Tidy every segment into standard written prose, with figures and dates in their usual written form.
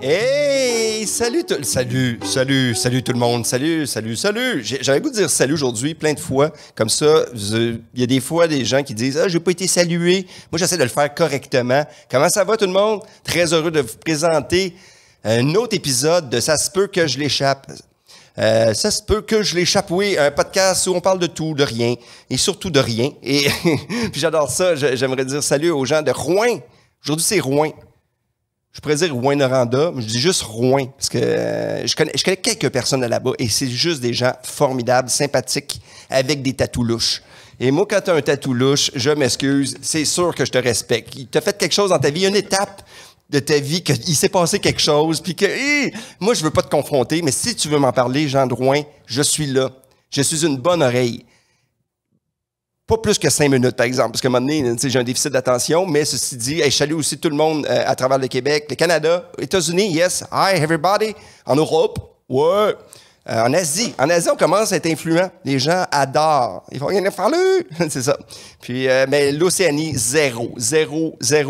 Hey! Salut tout le monde. Salut. J'avais le goût de dire salut aujourd'hui plein de fois. Comme ça, il y a des fois des gens qui disent « Ah, j'ai pas été salué. » Moi, j'essaie de le faire correctement. Comment ça va tout le monde? Très heureux de vous présenter un autre épisode de « Ça se peut que je l'échappe ». Ça se peut que je l'échappe, oui, un podcast où on parle de tout, de rien, et surtout de rien. Et puis j'adore ça, j'aimerais dire salut aux gens de Rouyn. Aujourd'hui, c'est Rouyn. Je pourrais dire Rouyn-Noranda, mais je dis juste Rouyn, parce que je connais quelques personnes de là-bas, et c'est juste des gens formidables, sympathiques, avec des tatous louches. Et moi, quand tu as un tatou louche, je m'excuse, c'est sûr que je te respecte. Tu as fait quelque chose dans ta vie, une étape de ta vie, qu'il s'est passé quelque chose, puis que, moi, je veux pas te confronter, mais si tu veux m'en parler, Jean de Rouyn, je suis là. Je suis une bonne oreille. Pas plus que 5 minutes, par exemple, parce qu'à un moment donné, j'ai un déficit d'attention, mais ceci dit, je salue aussi tout le monde à travers le Québec, le Canada, les États-Unis, yes, hi, everybody, en Europe, ouais, en Asie, on commence à être influent, les gens adorent, ils vont rien faire là, c'est ça. Puis, mais l'Océanie, zéro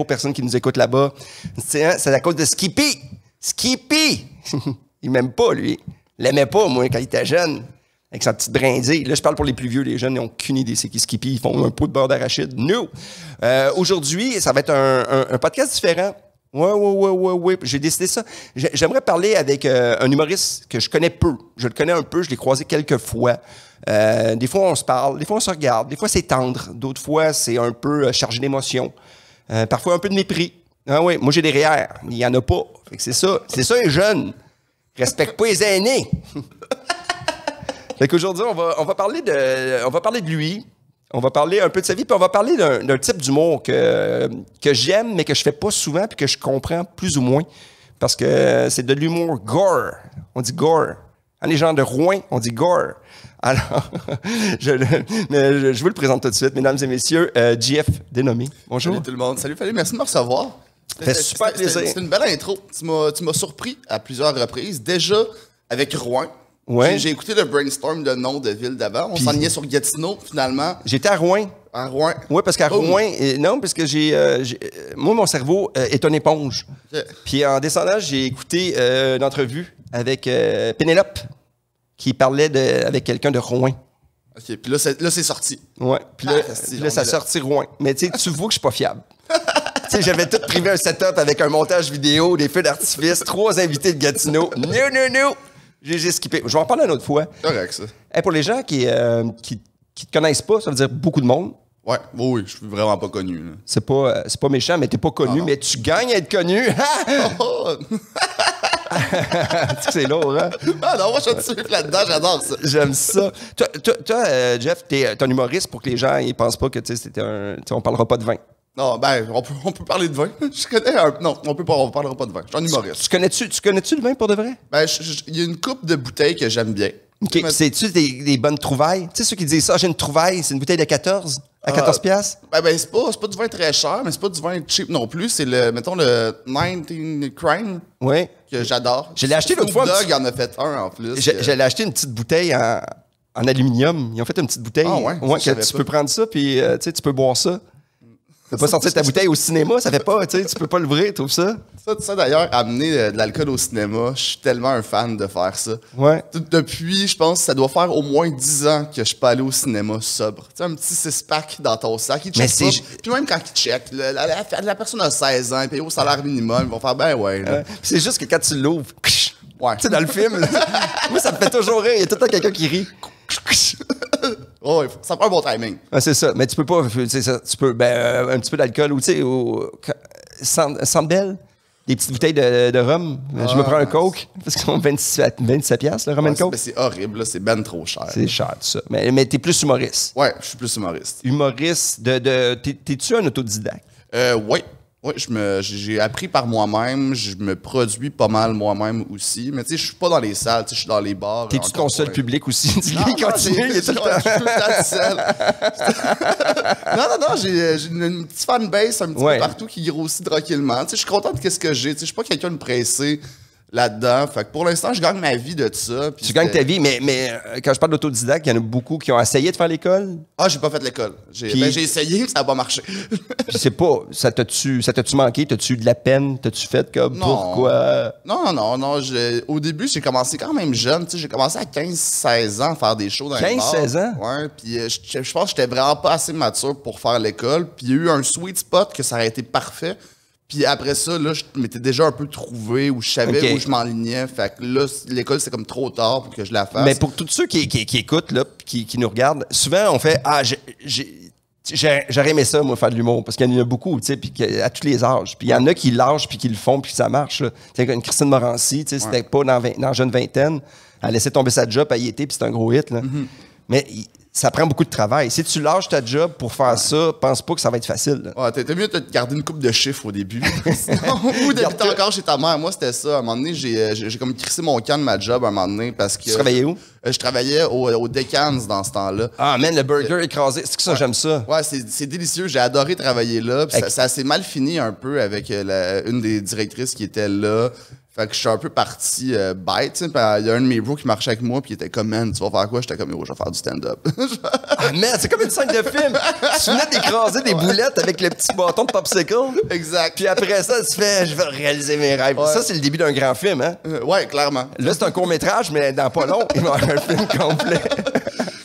personne qui nous écoute là-bas, c'est à cause de Skippy, il m'aime pas, lui, il l'aimait pas, moi, quand il était jeune. Avec sa petite brindille. Là, je parle pour les plus vieux, les jeunes, ils n'ont aucune idée c'est qui Skippy. Ils font un pot de beurre d'arachide. No! Aujourd'hui, ça va être un podcast différent. Ouais. J'ai décidé ça. J'aimerais parler avec un humoriste que je connais peu. Je le connais un peu, je l'ai croisé quelques fois. Des fois, on se parle, des fois, on se regarde. Des fois, c'est tendre. D'autres fois, c'est un peu chargé d'émotions. Parfois, un peu de mépris. Ah oui, moi, j'ai des REER. Il n'y en a pas. Fait que c'est ça. C'est ça, les jeunes. Respecte pas les aînés. Fait qu'aujourd'hui, on va parler de lui, on va parler un peu de sa vie, puis on va parler d'un type d'humour que j'aime, mais que je fais pas souvent, puis que je comprends plus ou moins, parce que c'est de l'humour gore. On dit gore. Les gens de Rouyn, on dit gore. Alors, je vous le présente tout de suite, mesdames et messieurs, JF Dénommé. Bonjour. Salut tout le monde. Salut, merci de me recevoir. Ça fait super plaisir. C'est une belle intro. Tu m'as surpris à plusieurs reprises. Déjà, avec Rouyn. Ouais. J'ai écouté le brainstorm de nom de ville d'avant. On s'enlignait sur Gatineau, finalement. J'étais à Rouyn. À Rouyn. Oui, parce qu'à Rouyn, non, parce que moi, mon cerveau est une éponge. Okay. Puis en descendant, j'ai écouté une entrevue avec Pénélope qui parlait avec quelqu'un de Rouyn. OK, puis là, c'est sorti. Oui, puis là, ça a sorti Rouyn. Mais tu vois que je suis pas fiable. J'avais tout privé un setup avec un montage vidéo, des feux d'artifice, 3 invités de Gatineau. No! J'ai skippé. Je vais en parler une autre fois. Correct, ça. Hey, pour les gens qui te connaissent pas, ça veut dire beaucoup de monde. Ouais, oui, je suis vraiment pas connu. Là. C'est pas méchant, mais t'es pas connu, mais tu gagnes à être connu. C'est lourd, hein? Ah non, moi, je suis dessus là-dedans, j'adore ça. J'aime ça. Toi, Jeff, t'es un humoriste pour que les gens ils pensent pas que c'était on parlera pas de vin. Non, ben, on peut parler de vin. Je connais un... Non, on parlera pas de vin. Je suis un humoriste. Tu connais-tu le vin pour de vrai? Ben, il y a une coupe de bouteilles que j'aime bien. OK. C'est-tu des bonnes trouvailles? Tu sais, ceux qui disent ça, j'ai une trouvaille, c'est une bouteille de 14 à 14 piastres? Ben, c'est pas du vin très cher, mais c'est pas du vin cheap non plus. C'est mettons, le 19 Crime. Oui. Que j'adore. Je l'ai acheté l'autre fois. Dog en a fait un en plus. J'allais acheter une petite bouteille en aluminium. Ils ont fait une petite bouteille. Ah ouais? Ouais, que tu peux prendre ça, puis tu peux boire ça. Tu peux pas sortir ta bouteille au cinéma, ça fait pas, tu peux pas l'ouvrir, trouve ça? Ça d'ailleurs, amener de l'alcool au cinéma, je suis tellement un fan de faire ça. Ouais. Depuis, je pense que ça doit faire au moins 10 ans que je peux aller au cinéma sobre. Tu sais, un petit 6-pack dans ton sac, il check pas. Puis même quand il check, la personne a 16 ans, il paye au salaire minimum, ils vont faire ben ouais. C'est juste que quand tu l'ouvres, ouais. Tu sais, dans le film, moi ça me fait toujours rire, il y a tout le temps quelqu'un qui rit. Oh, ça prend un bon timing. Ah, c'est ça. Mais tu peux pas. Tu peux. Un petit peu d'alcool ou, tu sais, Sandbell, des petites bouteilles de rhum. Je me prends un Coke, parce qu'ils sont 27 piastres, le rhum and Coke. C'est horrible, là, c'est ben trop cher. C'est cher, tout ça. Mais t'es plus humoriste. Ouais, je suis plus humoriste. Humoriste t'es-tu un autodidacte? Oui. Oui, j'ai appris par moi-même, je me produis pas mal moi-même aussi, mais tu sais, je suis pas dans les salles, tu sais, je suis dans les bars. T'es-tu ton seul public aussi? Non, continue, il est tout le temps. Je suis tout le temps seul. Non, j'ai une petite fanbase un petit peu partout qui grossit tranquillement. Tu sais, je suis content de ce que j'ai, tu sais, je suis pas quelqu'un de pressé. là-dedans. Fait que pour l'instant, je gagne ma vie de ça. Tu gagnes ta vie, mais quand je parle d'autodidacte, il y en a beaucoup qui ont essayé de faire l'école. Ah, j'ai pas fait l'école. J'ai essayé, mais ça n'a pas marché. Puis c'est pas... Ça t'as-tu manqué? T'as-tu eu de la peine? T'as-tu fait comme... Non. Pourquoi? Non. Au début, j'ai commencé quand même jeune. Tu sais, j'ai commencé à 15-16 ans à faire des shows dans les bars. 15-16 ans? Ouais, puis je pense que j'étais vraiment pas assez mature pour faire l'école. Puis il y a eu un sweet spot que ça aurait été parfait. Puis après ça, là, je m'étais déjà un peu trouvé où je savais où je m'enlignais. Fait que là, l'école, c'est comme trop tard pour que je la fasse. Mais pour tous ceux qui écoutent, là, qui nous regardent, souvent, on fait « Ah, j'aurais aimé ça, moi, faire de l'humour. » Parce qu'il y en a beaucoup, tu sais, puis à tous les âges. Puis il y en a qui lâchent, puis qui le font, puis ça marche. Tu sais, une Christine Morancy, tu sais, c'était pas dans la jeune vingtaine. Elle a laissé tomber sa job, elle y était, puis c'est un gros hit, là. Mais... ça prend beaucoup de travail. Si tu lâches ta job pour faire ça, pense pas que ça va être facile. Là. Ouais, t'es mieux de te garder une coupe de chiffres au début. Ou d'habiter encore chez ta mère. Moi, c'était ça. À un moment donné, j'ai comme crissé mon camp de ma job à un moment donné parce que... Tu travaillais où? Je travaillais au Decans dans ce temps-là. Ah, man, le burger écrasé. C'est que ça, j'aime ça. Ouais, c'est délicieux. J'ai adoré travailler là. Ça s'est mal fini un peu avec une des directrices qui était là. Fait que je suis un peu parti bête. Il y a un de mes bros qui marchait avec moi, puis il était comme, man, tu vas faire quoi? J'étais comme, yo, je vais faire du stand-up. Ah, man, c'est comme une scène de film. Tu venais d'écraser des boulettes avec le petit bâton de popsicle. Exact. Puis après ça, tu fais, je vais réaliser mes rêves. Ouais. Ça, c'est le début d'un grand film, hein? Ouais, clairement. Là, c'est un court-métrage, mais dans pas long, il va y avoir un film complet.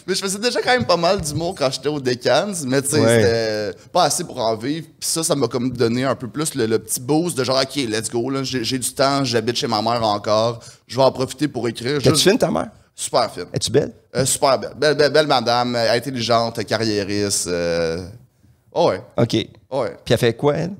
Mais je faisais déjà quand même pas mal d'humour quand j'étais au Decans, mais tu sais, c'était pas assez pour en vivre. Puis ça m'a comme donné un peu plus le petit boost de genre, OK, let's go, là, j'ai du temps, j'habite chez ma mère encore, je vais en profiter pour écrire. Es-tu fine, ta mère? Super fine. Es-tu belle? Super belle. Belle madame, intelligente, carriériste. Oh ouais. OK. Ouais. Puis elle fait quoi, elle?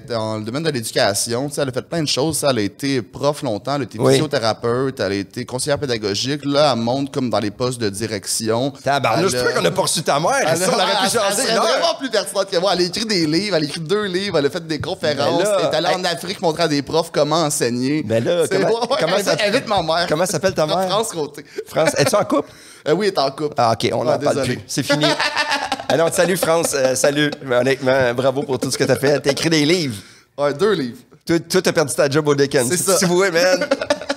Dans le domaine de l'éducation, elle a fait plein de choses. Elle a été prof longtemps, elle a été physiothérapeute, elle a été conseillère pédagogique. Là, elle monte comme dans les postes de direction. Tabarnouche, je trouvais qu'on a poursu ta mère. On aurait pu changer. Elle est vraiment plus pertinente que moi. Elle a écrit des livres, elle a écrit 2 livres, elle a fait des conférences. Elle est allée en Afrique montrer à des profs comment enseigner. Ben là, comment ça invite ma mère. Comment s'appelle ta mère? France Côté. France, es-tu en couple? Oui, elle est en couple. Ah, OK, on n'en parle plus. C'est fini. Alors, salut France, salut. Honnêtement, bravo pour tout ce que t'as fait. T'as écrit des livres. Ouais, 2 livres. Toi, t'as perdu ta job au Deccan. C'est ça. Tu vois, man,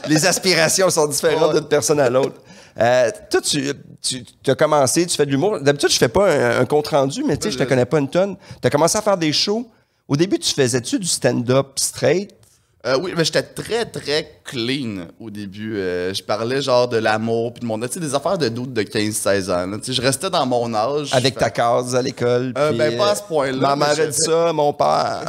les aspirations sont différentes d'une personne à l'autre. Toi, tu as commencé, tu fais de l'humour. D'habitude, je fais pas un compte-rendu, mais tu sais, je te connais pas une tonne. Tu as commencé à faire des shows. Au début, tu faisais-tu du stand-up straight? Oui, mais j'étais très, très clean au début. Je parlais genre de l'amour, puis de mon... Tu sais, des affaires de doute de 15-16 ans. Tu sais, je restais dans mon âge. Avec ta case à l'école. Ben, pas à ce point-là. Ma mère a dit ça, mon père.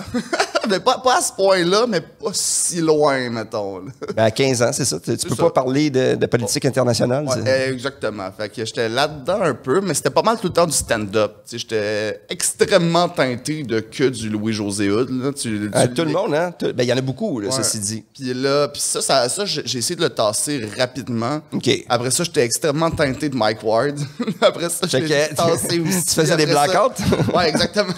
Mais pas à ce point-là, mais pas si loin, mettons. Ben, à 15 ans, c'est ça. Tu peux pas parler de politique internationale. Ouais, exactement. Fait que j'étais là-dedans un peu, mais c'était pas mal tout le temps du stand-up. Tu sais, j'étais extrêmement teinté de que du Louis-José Hood. Là. Tout le monde, hein? Ben, il y en a beaucoup, là, ceci dit. Puis là, ça j'ai essayé de le tasser rapidement. OK. Après ça, j'étais extrêmement teinté de Mike Ward. Après ça, j'ai tassé aussi. Tu faisais des blackouts? Ouais, exactement.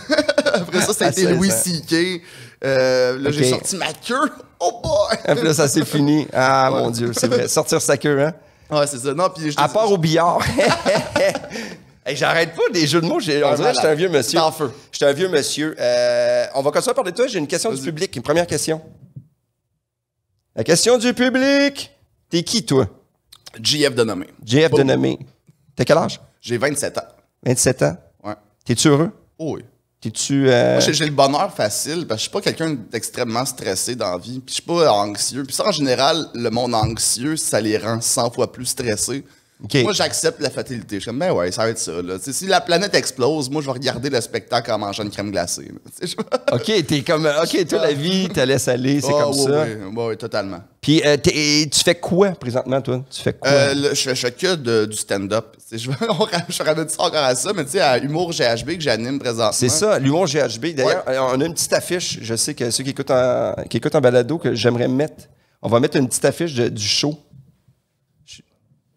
Après ça, c'était Louis C.K. Là, j'ai sorti ma queue. Oh boy! Après là, ça c'est fini. Ah, mon Dieu, c'est vrai. Sortir sa queue, hein? Ouais, c'est ça. Non, puis à part au billard. Hey, j'arrête pas des jeux de mots. On dirait que je suis un vieux monsieur. T'es en feu. Je suis un vieux monsieur. On va continuer à parler de toi. J'ai une question du public. Une première question. La question du public. T'es qui, toi? JF Denomé. JF Denomé. T'as quel âge? J'ai 27 ans. 27 ans? Ouais. T'es-tu heureux? Oh oui. T'es-tu... Moi, j'ai le bonheur facile parce que je suis pas quelqu'un d'extrêmement stressé dans la vie. Puis je suis pas anxieux. Puis ça, en général, le monde anxieux, ça les rend 100 fois plus stressés. Okay. Moi, j'accepte la fatalité. Je suis comme, ben ouais, ça va être ça. Là. Si la planète explose, moi, je vais regarder le spectacle en mangeant une crème glacée. OK, t'es comme... OK, toi, la vie, te laisse aller, c'est comme ça. Oui, totalement. Puis, tu fais quoi, présentement, toi? Tu fais quoi? Je fais que du stand-up. Je ramène ça encore à ça, mais tu sais, à Humour GHB que j'anime présentement. C'est ça, l'Humour GHB. D'ailleurs, on a une petite affiche. Je sais que ceux qui écoutent en balado, que j'aimerais mettre. On va mettre une petite affiche du show.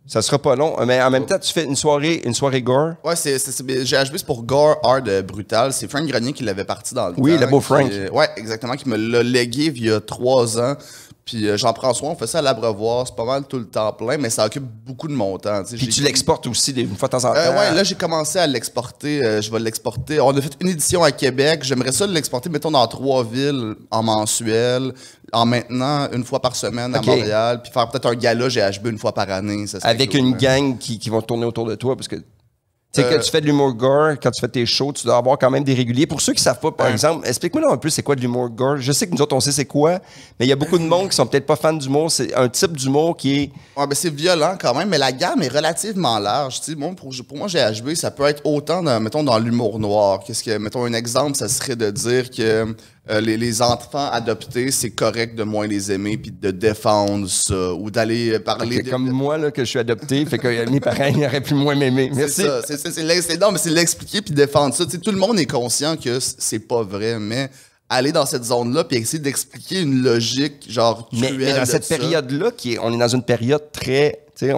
Ça sera pas long, mais en même temps, tu fais une soirée gore. Ouais, GHB, c'est pour Gore Hard Brutal. C'est Frank Grenier qui l'avait parti dans le temps. Oui, le beau Frank. Ouais, exactement, qui me l'a légué il y a 3 ans. Puis j'en prends soin, on fait ça à l'Abreuvoir, c'est pas mal tout le temps plein, mais ça occupe beaucoup de mon temps. Puis tu l'exportes aussi une fois de temps en temps? Ouais, là j'ai commencé à l'exporter, je vais l'exporter. On a fait une édition à Québec, j'aimerais ça l'exporter, mettons, dans 3 villes en mensuel, en maintenant une fois par semaine à Montréal, puis faire peut-être un gala GHB une fois par année. Ça avec cool, une gang qui vont tourner autour de toi, parce que... Tu sais, quand tu fais de l'humour gore, quand tu fais tes shows, tu dois avoir quand même des réguliers. Pour ceux qui ne savent pas, par exemple, explique-moi un peu c'est quoi de l'humour gore. Je sais que nous autres, on sait c'est quoi, mais il y a beaucoup de monde qui sont peut-être pas fans d'humour. C'est un type d'humour qui est... Ouais, ben c'est violent quand même, mais la gamme est relativement large. Tu sais, bon, pour moi, GHB, ça peut être autant, mettons, dans l'humour noir. Mettons, un exemple, ça serait de dire que les enfants adoptés, c'est correct de moins les aimer puis de défendre ça, ou d'aller parler... Comme moi, là, que je suis adopté, fait que mes parents, ils auraient pu moins m'aimer. Merci. C'est l'expliquer puis défendre ça. Tu sais, tout le monde est conscient que c'est pas vrai, mais aller dans cette zone-là puis essayer d'expliquer une logique, genre, cruelle. Mais dans cette période-là, on est dans une période très... Tu sais,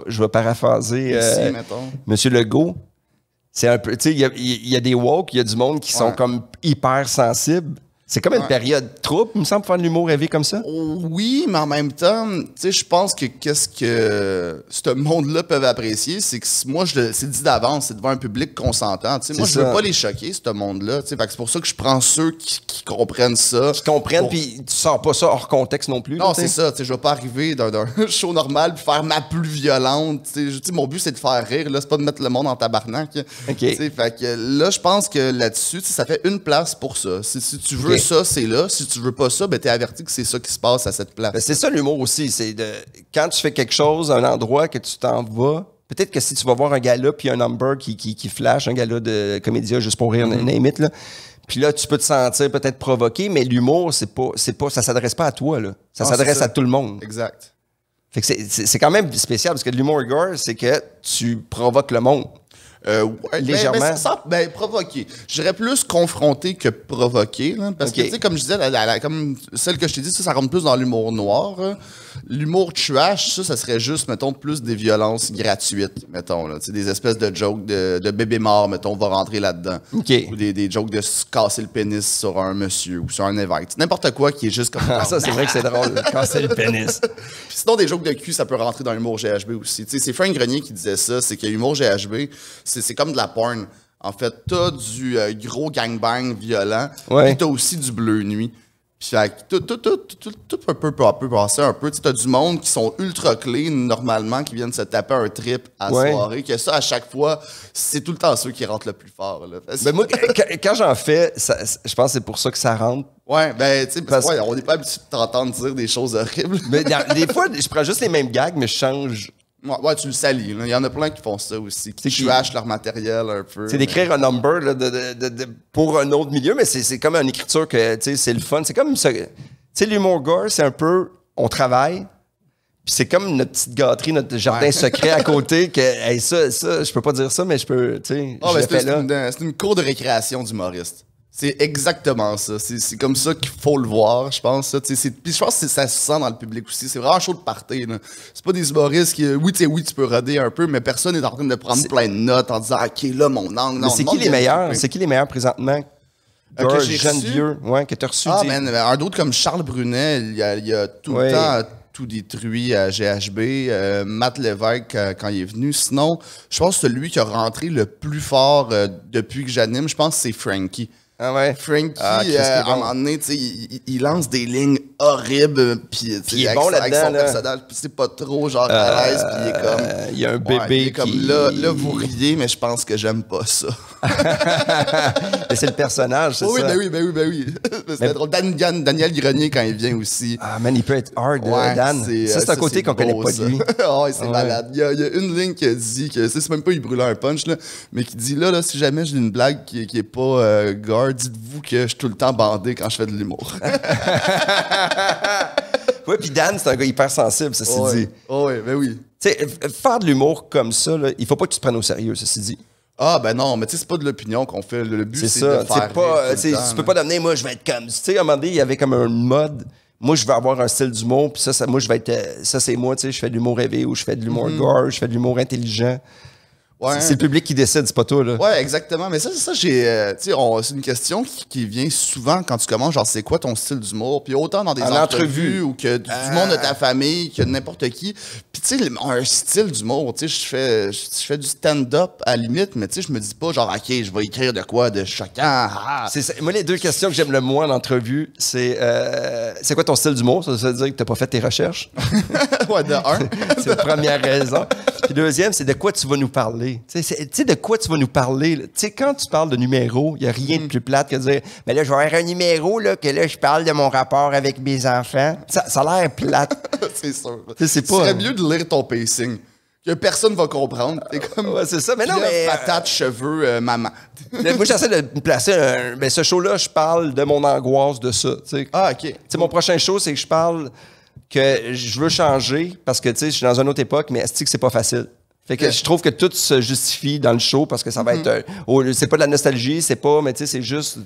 je vais paraphraser Monsieur Legault. C'est un peu... Tu sais, il y a des woke, il y a du monde qui sont comme hyper sensibles. C'est comme une période trouble, il me semble, faire de l'humour rêvé comme ça. Oui, mais en même temps, tu sais, je pense que qu'est-ce que ce monde-là peut apprécier, c'est que moi, c'est dit d'avance, c'est devant un public consentant. Tu sais, moi, je veux pas les choquer, ce monde-là. Tu sais, c'est pour ça que je prends ceux qui comprennent ça. Qui comprennent, puis tu sors pas ça hors contexte non plus. Non, c'est ça. Tu sais, je vais pas arriver d'un show normal puis faire ma plus violente. Tu sais, mon but, c'est de faire rire. Là, c'est pas de mettre le monde en tabarnak. Tu sais, fait que là, je pense que là-dessus, ça fait une place pour ça. Si tu veux ça, c'est là. Si tu veux pas ça, ben t'es averti que c'est ça qui se passe à cette place. Ben c'est ça l'humour aussi. C'est quand tu fais quelque chose à un endroit que tu t'en vas, peut-être que si tu vas voir un gala puis un number qui flash, un gala de comédia juste pour rire, name it, là. Puis là, tu peux te sentir peut-être provoqué, mais l'humour, ça s'adresse pas à toi, là. Ça s'adresse à tout le monde. Exact. Fait que c'est quand même spécial parce que l'humour gore, c'est que tu provoques le monde. Ouais, légèrement. Provoquer. Je dirais plus confronter que provoquer. Là, parce que, tu sais, comme je disais, comme celle que je t'ai dit, ça rentre plus dans l'humour noir. L'humour trash, ça serait juste, mettons, plus des violences gratuites, mettons. Là, des espèces de jokes de bébé mort, mettons, va rentrer là-dedans. Ou des jokes de se casser le pénis sur un monsieur ou sur un évêque. N'importe quoi qui est juste comme... ça, c'est vrai que c'est drôle, casser le pénis. Puis sinon, des jokes de cul, ça peut rentrer dans l'humour GHB aussi. C'est Frank Grenier qui disait ça, c'est que l'humour GHB... C'est comme de la porn. En fait, t'as du gros gangbang violent, puis t'as aussi du bleu nuit. Puis tout peut passer un peu. T'as du monde qui sont ultra clean, normalement, qui viennent se taper un trip à la soirée, que ça, à chaque fois, c'est tout le temps ceux qui rentrent le plus fort. Là. Ben moi, quand j'en fais, je pense que c'est pour ça que ça rentre. Ouais, ben, tu sais, on n'est pas habitué de t'entendre dire des choses horribles. Mais des fois, je prends juste les mêmes gags, mais je change... Ouais, tu le salis. Il y en a plein qui font ça aussi, qui trashent leur matériel un peu. C'est d'écrire un number là, pour un autre milieu, mais c'est comme une écriture que c'est le fun. C'est comme ça. Tu sais, l'humour gore, c'est un peu on travaille, puis c'est comme notre petite gâterie, notre jardin secret à côté. Que hey, ça, je peux pas dire ça, mais je peux. Tu sais, c'est une cour de récréation d'humoriste. C'est exactement ça. C'est comme ça qu'il faut le voir, je pense. Puis je pense que ça se sent dans le public aussi. C'est vraiment chaud de party. C'est pas des humoristes qui... Oui, tu peux roder un peu, mais personne n'est en train de prendre plein de notes en disant « OK, là, mon angle... » Mais c'est qui les meilleurs? C'est qui les meilleurs présentement? Que j'ai jeune vieux, que t'as reçu. Un d'autre comme Charles Brunet, il a tout le temps... tout détruit à GHB. Matt Lévesque, quand il est venu. Sinon, je pense que celui qui a rentré le plus fort depuis que j'anime, je pense que c'est Frankie. Ah ouais? Frankie, à un moment donné, il lance des lignes horribles, puis il est bon avec là-dedans, son personnage, puis c'est pas trop genre à l'aise, puis il est comme... Il y a un bébé il est comme, là, vous riez, mais je pense que j'aime pas ça. Mais c'est le personnage, c'est ça? Ben oui. C'est drôle. Daniel Grenier, quand il vient aussi. Ah man, il peut être hard, Dan. Ça, c'est un côté qu'on connaît pas de lui. C'est malade. Il y a une ligne qui dit que, c'est même pas il brûle un punch, là, mais qui dit, là, si jamais j'ai une blague qui est pas gore, dites-vous que je suis tout le temps bandé quand je fais de l'humour. Oui, puis Dan, c'est un gars hyper sensible, ceci dit. Oui, ben oui. Tu sais, faire de l'humour comme ça, là, il faut pas que tu te prennes au sérieux, ceci dit. Ah, ben non, mais tu sais, c'est pas de l'opinion qu'on fait. Le but, c'est de faire tu peux pas t'amener, moi, je vais être comme... Tu sais, à un moment donné, il y avait comme un mode... Moi, je veux avoir un style d'humour, puis ça, moi, je vais être... Ça, c'est moi, tu sais, je fais de l'humour rêvé ou je fais de l'humour gore, je fais de l'humour intelligent. Ouais. C'est le public qui décide, c'est pas toi, là. Ouais, exactement. Mais ça, c'est une question qui vient souvent quand tu commences, genre, c'est quoi ton style d'humour? Puis autant dans des entrevues ou que du monde de ta famille, que n'importe qui. Puis tu sais, un style d'humour, tu sais, je fais du stand-up à la limite, mais tu sais, je me dis pas, genre, OK, je vais écrire de quoi de choquant. Moi, les deux questions que j'aime le moins en entrevue, c'est quoi ton style d'humour? Ça veut dire que t'as pas fait tes recherches? Ouais, de un. C'est la première raison. Puis deuxième, c'est de quoi tu vas nous parler. Tu sais, de quoi tu vas nous parler. Tu sais, quand tu parles de numéro, il n'y a rien de plus plate que de dire « Mais là, je vais avoir un numéro, là, que là, je parle de mon rapport avec mes enfants. » Ça a l'air plate. C'est sûr. C'est pas... Ce serait mieux de lire ton pacing. Que personne va comprendre. T'es comme... Ouais, c'est ça. Mais non, mais... patate, cheveux, maman. Moi, j'essaie de me placer ben, ce show-là, je parle de mon angoisse de ça. T'sais. Ah, OK. T'sais, mon prochain show, c'est que je parle que je veux changer parce que, tu sais, je suis dans une autre époque, mais est-ce que c'est pas facile? Fait que je trouve que tout se justifie dans le show parce que ça va être... c'est pas de la nostalgie, c'est pas... Mais tu sais, c'est juste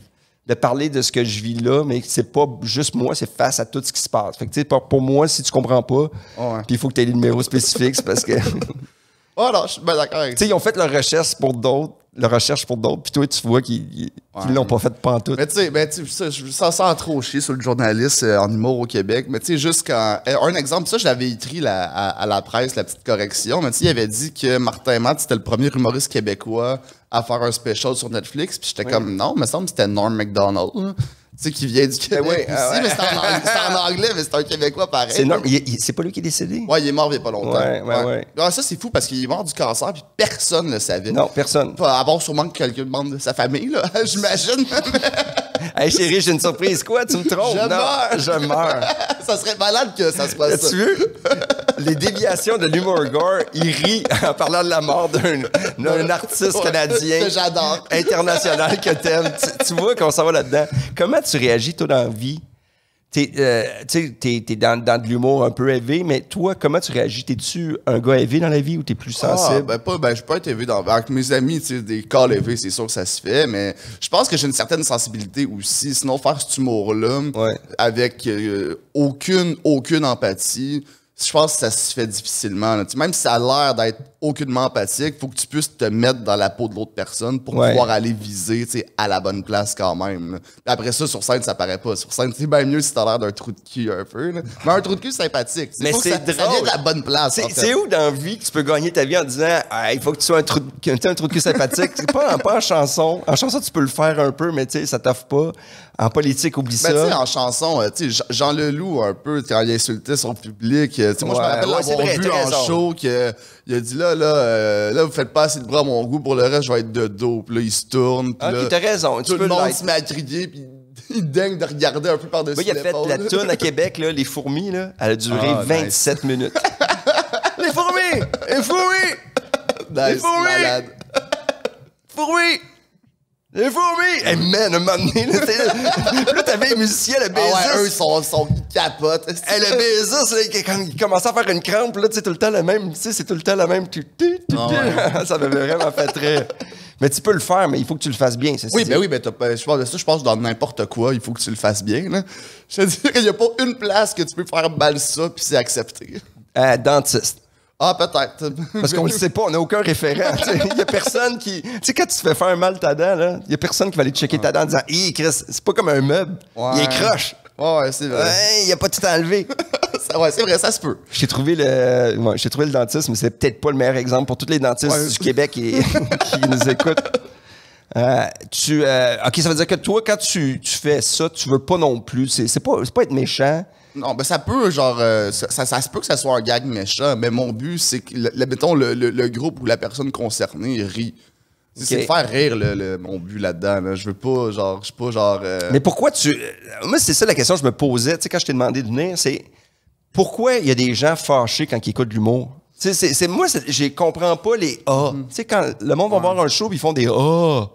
de parler de ce que je vis là, mais c'est pas juste moi, c'est face à tout ce qui se passe. Fait que tu sais, pour moi, si tu comprends pas, puis il faut que tu aies les numéros spécifiques, c'est parce que... Oh non, je suis bien d'accord avec ça. Tu sais, ils ont fait leur recherche pour d'autres, puis toi, tu vois qu'ils l'ont pas fait pantoute. Mais tu sais, ça sent trop chier sur le journaliste en humour au Québec. Mais tu sais, juste quand... Un exemple, ça, je l'avais écrit à la presse, la petite correction. Mais tu sais, il avait dit que Martin Matt, c'était le premier humoriste québécois à faire un special sur Netflix. Puis j'étais comme, non, il me semble que c'était Norm Macdonald. Tu sais, qui vient du Québec aussi, mais c'est en anglais, mais c'est un Québécois pareil. C'est pas lui qui est décédé? Ouais, il est mort il y a pas longtemps. Ouais. Ah, ça, c'est fou parce qu'il est mort du cancer, puis personne ne le savait. Non, personne. À part sûrement que quelqu'un demande de sa famille, là, j'imagine. Hey chérie, j'ai une surprise. Quoi? Tu me trompes? Je meurs. Ça serait malade que ça se passe. As-tu vu? Les déviations de l'humour gore, il rit en parlant de la mort d'un artiste canadien. Que j'adore. International que t'aimes. Tu vois qu'on s'en va là-dedans. Comment tu réagis, toi, dans la vie? T'es dans de l'humour un peu élevé, mais toi, comment tu réagis? T'es-tu un gars élevé dans la vie ou t'es plus sensible? Je peux être élevé avec mes amis, des calls élevés, c'est sûr que ça se fait, mais je pense que j'ai une certaine sensibilité aussi. Sinon, faire cet humour-là avec aucune empathie, je pense que ça se fait difficilement. Là. Même si ça a l'air d'être aucunement empathique, il faut que tu puisses te mettre dans la peau de l'autre personne pour pouvoir aller viser à la bonne place quand même. Là. Après ça, sur scène, ça paraît pas. Sur scène, c'est bien mieux si t'as l'air d'un trou de cul un peu. Là. Mais un trou de cul sympathique. Mais c'est drôle. Ça vient de la bonne place. C'est où dans la vie que tu peux gagner ta vie en disant il faut que tu sois un trou de cul sympathique? C'est pas en chanson. En chanson, tu peux le faire un peu, mais ça t'offre pas. En politique, oublie ça. En chanson, Jean Leloup, un peu, quand il insultait son public, moi, je me rappelle l'avoir vu en show qu'il a dit là, vous faites pas assez de bras à mon goût, pour le reste, je vais être de dos. Puis là, il se tourne. Puis là, t'as raison. Tout le monde se met à crier, puis il dingue de regarder un peu par-dessus l'épaule. Il a fait la toune à Québec, là, Les Fourmis, là, elle a duré 27 minutes. Les fourmis! Les fourmis! Les fourmis! Malade. Fourmis! Les fourmis! Hey man, un moment donné, là, t'avais les musiciens, le baiser. Ah ouais, eux, ils capotent. Hey, le baiser, quand il commençait à faire une crampe, là, c'est tout le temps la même. C'est tout le temps la même. Ça m'avait vraiment fait très. Mais tu peux le faire, mais il faut que tu le fasses bien. Oui, je parle de ça, je pense dans n'importe quoi, il faut que tu le fasses bien. Là. Je te dis qu'il n'y a pas une place que tu peux faire mal ça, puis c'est accepté. Dentiste. Ah, peut-être. Parce qu'on ne le sait pas, on n'a aucun référent. Il n'y a personne qui... Tu sais, quand tu te fais faire mal ta dent, il n'y a personne qui va aller te checker ta dent en disant « Hé, Chris, c'est pas comme un meuble. Il est croche. » Ouais, c'est vrai. Il n'y a pas tout enlevé. C'est vrai, ça se peut. J'ai trouvé le dentiste, mais c'est peut-être pas le meilleur exemple pour tous les dentistes du Québec qui nous écoutent. OK, ça veut dire que toi, quand tu fais ça, tu veux pas non plus. C'est pas être méchant. Non, ça peut, ça se peut que ça soit un gag méchant, mais mon but, c'est que, mettons, le groupe ou la personne concernée rit. C'est de faire rire mon but là-dedans. Là. Je suis pas genre... Mais pourquoi moi, c'est ça la question que je me posais, tu sais, quand je t'ai demandé de venir, c'est pourquoi il y a des gens fâchés quand ils écoutent de l'humour? Moi, je comprends pas les « ah ». Tu sais, quand le monde va voir un show, ils font des « ah ».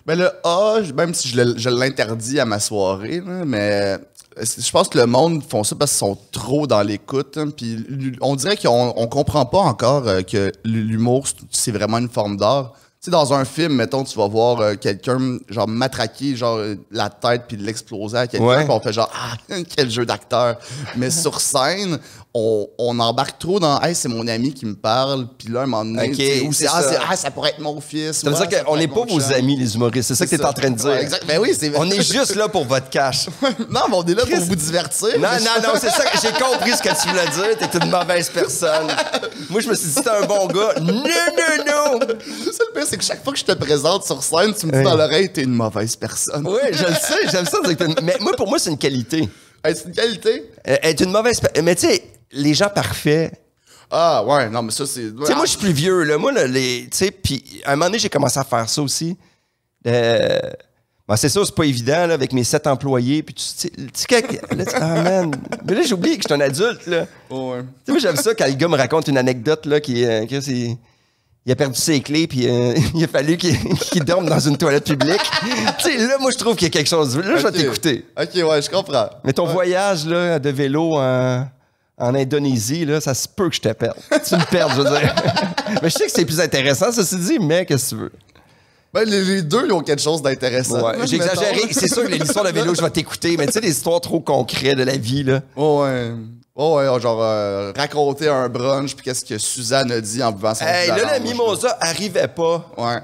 Ben le « ah », même si je l'interdis à ma soirée, là, mais... Je pense que le monde font ça parce qu'ils sont trop dans l'écoute. Hein, puis on dirait qu'on comprend pas encore que l'humour, c'est vraiment une forme d'art. sais, dans un film, mettons, tu vas voir quelqu'un, genre, matraquer, genre, la tête puis l'exploser à quelqu'un, puis on fait genre, ah, quel jeu d'acteur. Mais sur scène, on embarque trop dans, hey, c'est mon ami qui me parle, puis là, un moment donné, ou c'est, ça pourrait être mon fils. Ça veut dire qu'on n'est pas vos amis, les humoristes. C'est ça que tu es en train de dire. Ouais, exact. Ben oui, on est juste là pour votre cash. Non, mais on est là pour vous divertir. Non, c'est ça que j'ai compris ce que tu voulais dire. T'es une mauvaise personne. Moi, je me suis dit, t'es un bon gars. Non. Ça, le pire, c'est que chaque fois que je te présente sur scène, tu me dis dans l'oreille, t'es une mauvaise personne. Oui, je le sais, j'aime ça. Mais moi, pour moi, c'est une qualité. C'est une qualité? Être une mauvaise personne. Mais tu sais, les gens parfaits. Ah, ouais, non, mais ça, c'est. Tu sais, moi, je suis plus vieux, là. Moi, là, tu sais, puis à un moment donné, j'ai commencé à faire ça aussi. C'est ça, c'est pas évident, là, avec mes 7 employés. Puis tu sais, ah, man. Mais là, j'ai oublié que je suis un adulte, là. Oh, ouais. Tu sais, moi, j'aime ça quand le gars me raconte une anecdote, là, il a perdu ses clés, puis il a fallu qu'il dorme dans une toilette publique. Tu sais, là, moi, je trouve qu'il y a quelque chose. Là, je vais t'écouter. OK, ouais, je comprends. Mais ton voyage, là, de vélo en Indonésie, là, ça se peut que je te perde. Tu me perds, je veux dire. Mais je sais que c'est plus intéressant, ceci dit, mais qu'est-ce que tu veux? Ben, les deux, ils ont quelque chose d'intéressant. Ouais, j'ai exagéré. C'est sûr que l'histoire de vélo, je vais t'écouter, mais tu sais, des histoires trop concrètes de la vie, là. Ouais. Oh ouais, genre raconter un brunch puis qu'est-ce que Suzanne a dit en buvant son là, la mimosa arrivait pas. Ouais.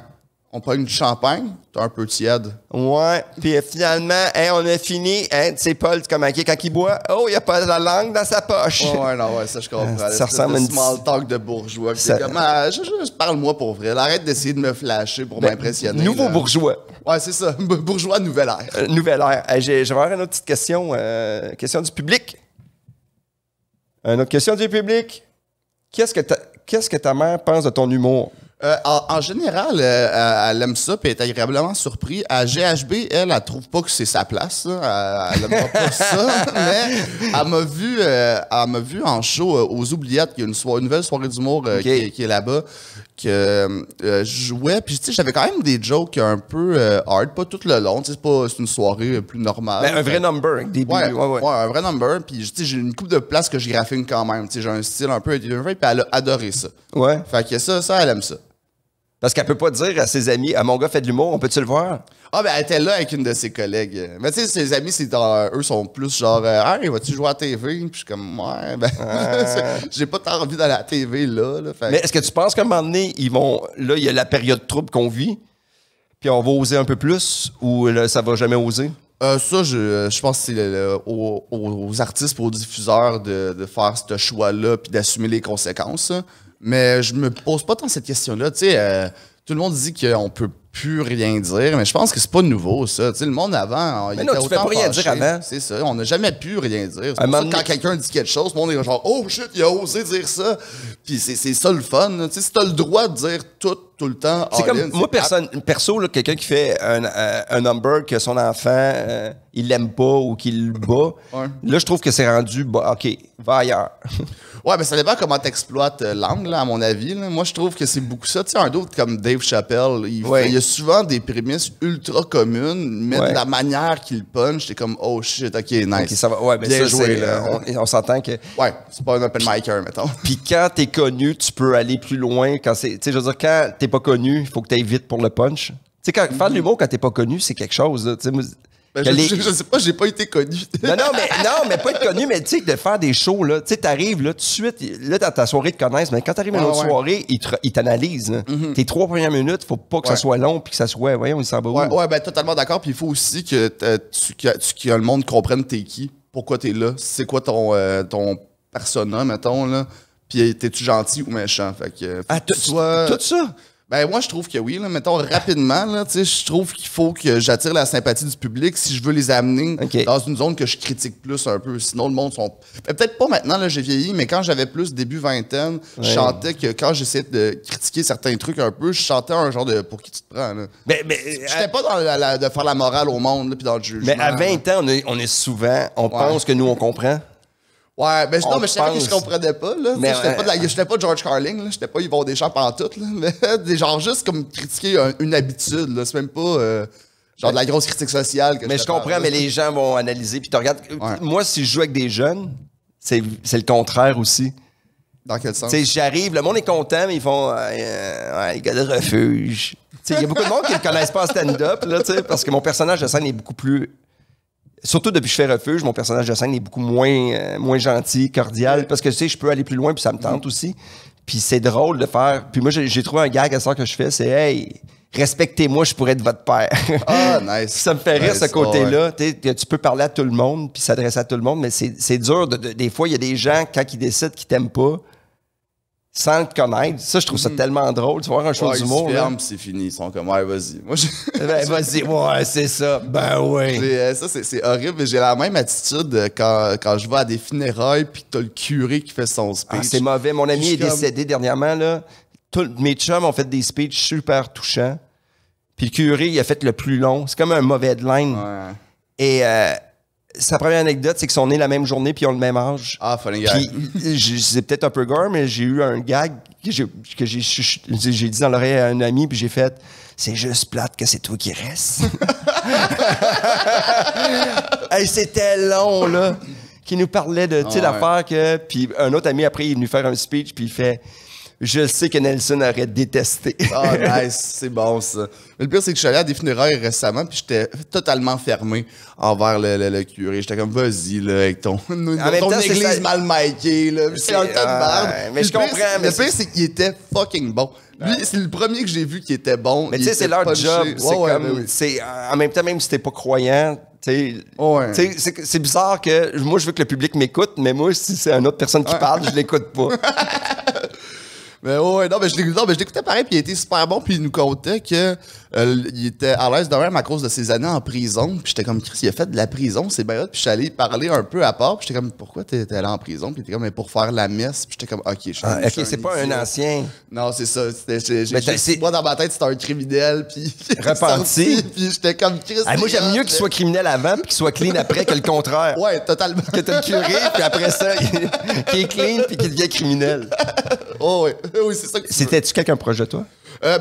On pogne du champagne, t'es un peu tiède. Ouais. Puis finalement, on a fini. Tu sais, Paul, comme quand il boit, il n'y a pas de la langue dans sa poche. Ouais, non, ouais, ça je comprends. Ça ressemble à une small talk de bourgeois. C'est comme, parle-moi pour vrai. Arrête d'essayer de me flasher pour m'impressionner. Nouveau bourgeois. Ouais, c'est ça. Bourgeois nouvelle ère. Nouvelle ère. Je vais avoir une autre petite question. Question du public. Une autre question du public. Qu'est-ce que ta mère pense de ton humour? En général, elle aime ça, puis elle est agréablement surprise. À GHB, elle trouve pas que c'est sa place. Elle aime pas ça, mais elle m'a vu en show aux Oubliettes, qui est une nouvelle soirée d'humour qui est là-bas, que je jouais, puis tu sais, j'avais quand même des jokes un peu hard, pas tout le long, c'est une soirée plus normale. Ben, un vrai number, avec des ouais, un vrai number, puis j'ai une couple de places que je graphine quand même, tu sais, j'ai un style un peu, puis elle a adoré ça. Ouais. Fait que ça, elle aime ça. Parce qu'elle peut pas dire à ses amis, mon gars fait de l'humour, on peut-tu le voir? Ah, ben, elle était là avec une de ses collègues. Mais tu sais, ses amis, eux sont plus genre, hey, vas-tu jouer à la TV? Puis je suis comme, ouais, ben, j'ai pas tant envie d'aller à la TV là. Mais est-ce que tu penses qu'à un moment donné, là, il y a la période trouble qu'on vit, puis on va oser un peu plus, ou là, ça va jamais oser? Ça, je pense que c'est aux artistes et aux diffuseurs de faire ce choix-là puis d'assumer les conséquences. Mais je me pose pas tant cette question-là. Tu sais, tout le monde dit qu'on peut plus rien dire, mais je pense que c'est pas nouveau, ça. Tu sais, le monde avant, il était autant tu peux pas rien dire avant. C'est ça, on n'a jamais pu rien dire. C'est pour ça que quand quelqu'un dit quelque chose, le monde est genre « Oh shit, il a osé dire ça! » Puis c'est ça le fun. Tu sais, si t'as le droit de dire tout le temps... C'est comme, moi, perso, là, quelqu'un qui fait un number que son enfant, il l'aime pas ou qu'il le bat, là, je trouve que c'est rendu, OK, va ailleurs. Ouais, mais ça dépend comment t'exploites l'angle, là, à mon avis. Là. Moi, je trouve que c'est beaucoup ça. Tu sais, un d'autre comme Dave Chappelle, il y a souvent des prémices ultra communes, mais de la manière qu'il punch, c'est comme, oh shit, OK, nice. Okay, ça va. Ouais, mais bien ça, joué, là. On s'entend que... Ouais, c'est pas un open micer, mettons. Puis quand t'es connu, tu peux aller plus loin. Tu sais, je veux dire, quand t'es pas connu, il faut que t'ailles vite pour le punch. Tu sais, faire de l'humour quand t'es pas connu, c'est quelque chose. Tu sais, ben, je sais pas, j'ai pas été connu. non, mais pas être connu, mais tu sais, de faire des shows, là, tu sais, t'arrives, là, tout de suite, là, dans ta soirée, ils te connaissent, mais quand t'arrives à une autre soirée, ils t'analysent. Tes 3 premières minutes, faut pas que ça soit long, puis que ça soit, voyons, il s'en va où. Ouais, ben, totalement d'accord, puis il faut aussi que, que le monde comprenne t'es qui, pourquoi t'es là, c'est quoi ton persona, mettons, là, puis t'es-tu gentil ou méchant, fait que... tout ça? Ben moi je trouve que oui, là, mettons rapidement là, tu sais, je trouve qu'il faut que j'attire la sympathie du public si je veux les amener dans une zone que je critique plus un peu. Sinon le monde sont peut-être pas maintenant là, j'ai vieilli, mais quand j'avais plus début vingtaine, je chantais que quand j'essayais de critiquer certains trucs un peu, je chantais un genre de pour qui tu te prends là. Mais j'étais pas dans de faire la morale au monde puis dans le jugement. Mais à 20 ans, on est souvent pense que nous on comprend. Ouais, ben non, mais je savais que je comprenais pas, là. J'étais pas George Carlin, là. J'étais pas Yvon Deschamps pantoute, là. Mais genre juste comme critiquer une habitude, là. C'est même pas genre de la grosse critique sociale que mais je comprends, mais les gens vont analyser puis tu regardes. Moi, si je joue avec des jeunes, c'est le contraire aussi. Dans quel sens? J'arrive, le monde est content, mais ils font les gars de refuge. Il y a beaucoup de monde qui ne me connaissent pas en stand-up, là, parce que mon personnage de scène est beaucoup plus. Surtout depuis que je fais refuge, mon personnage de scène est beaucoup moins gentil, cordial, parce que je peux aller plus loin, puis ça me tente aussi. Puis c'est drôle de faire. Puis moi, j'ai trouvé un gag à ça que je fais, c'est hey, respectez-moi, je pourrais être votre père. Ah, nice. Ça me fait rire, ce côté-là. Ouais. Tu peux parler à tout le monde, puis s'adresser à tout le monde, mais c'est dur. Des fois, il y a des gens, quand ils décident qu'ils t'aiment pas, sans te connaître. Ça, je trouve ça tellement drôle. Tu vas voir un show d'humour. Ils se ferment, puis c'est fini. Ils sont comme, ouais, vas-y. Moi, ben, vas-y, ouais, c'est ça. Ben oui. Ça, c'est horrible. J'ai la même attitude quand je vais à des funérailles, puis que t'as le curé qui fait son speech. Ah, c'est mauvais. Mon ami est décédé dernièrement, là. Mes chums ont fait des speeches super touchants. Puis le curé, il a fait le plus long. C'est comme un mauvais headline. Ouais. Et sa première anecdote, c'est qu'ils sont nés la même journée puis ils ont le même âge. Ah, funny gag. Puis c'est peut-être un peu gore, mais j'ai eu un gag que j'ai dit dans l'oreille à un ami, puis j'ai fait « C'est juste plate que c'est toi qui restes. » Hey, c'était long, là. Qui nous parlait de, tu sais, l'affaire que... Puis un autre ami, après, il est venu faire un speech, puis il fait... Je sais que Nelson aurait détesté. Ah, nice. C'est bon, ça. Mais le pire, c'est que je suis allé à des funérailles récemment, puis j'étais totalement fermé envers le curé. J'étais comme, vas-y, là, avec ton église mal makée, là. C'est un tas de merde. Mais je comprends. Le pire, c'est qu'il était fucking bon. Lui, c'est le premier que j'ai vu qui était bon. Mais tu sais, c'est leur job. En même temps, même si t'es pas croyant, c'est bizarre que moi, je veux que le public m'écoute, mais moi, si c'est une autre personne qui parle, je l'écoute pas. Mais non, mais je l'écoutais pareil, puis il était super bon, puis il nous contait que il était à l'aise de même à cause de ses années en prison, puis j'étais comme, Chris, il a fait de la prison, c'est bien hot, puis je suis allé parler un peu à part, puis j'étais comme, pourquoi t'es allé en prison? Puis il était comme, mais pour faire la messe, puis j'étais comme, ok, c'est pas un ancien. Non, c'est ça, moi dans ma tête, c'était un criminel, puis repenti, puis j'étais comme, Chris. Moi, j'aime mieux qu'il soit criminel avant, puis qu'il soit clean après que le contraire. Ouais, totalement. Que t'as le curé, puis après ça, qu'il est clean, puis qu'il devient criminel. Oh, oui, c'est ça. C'était-tu quelqu'un proche de toi?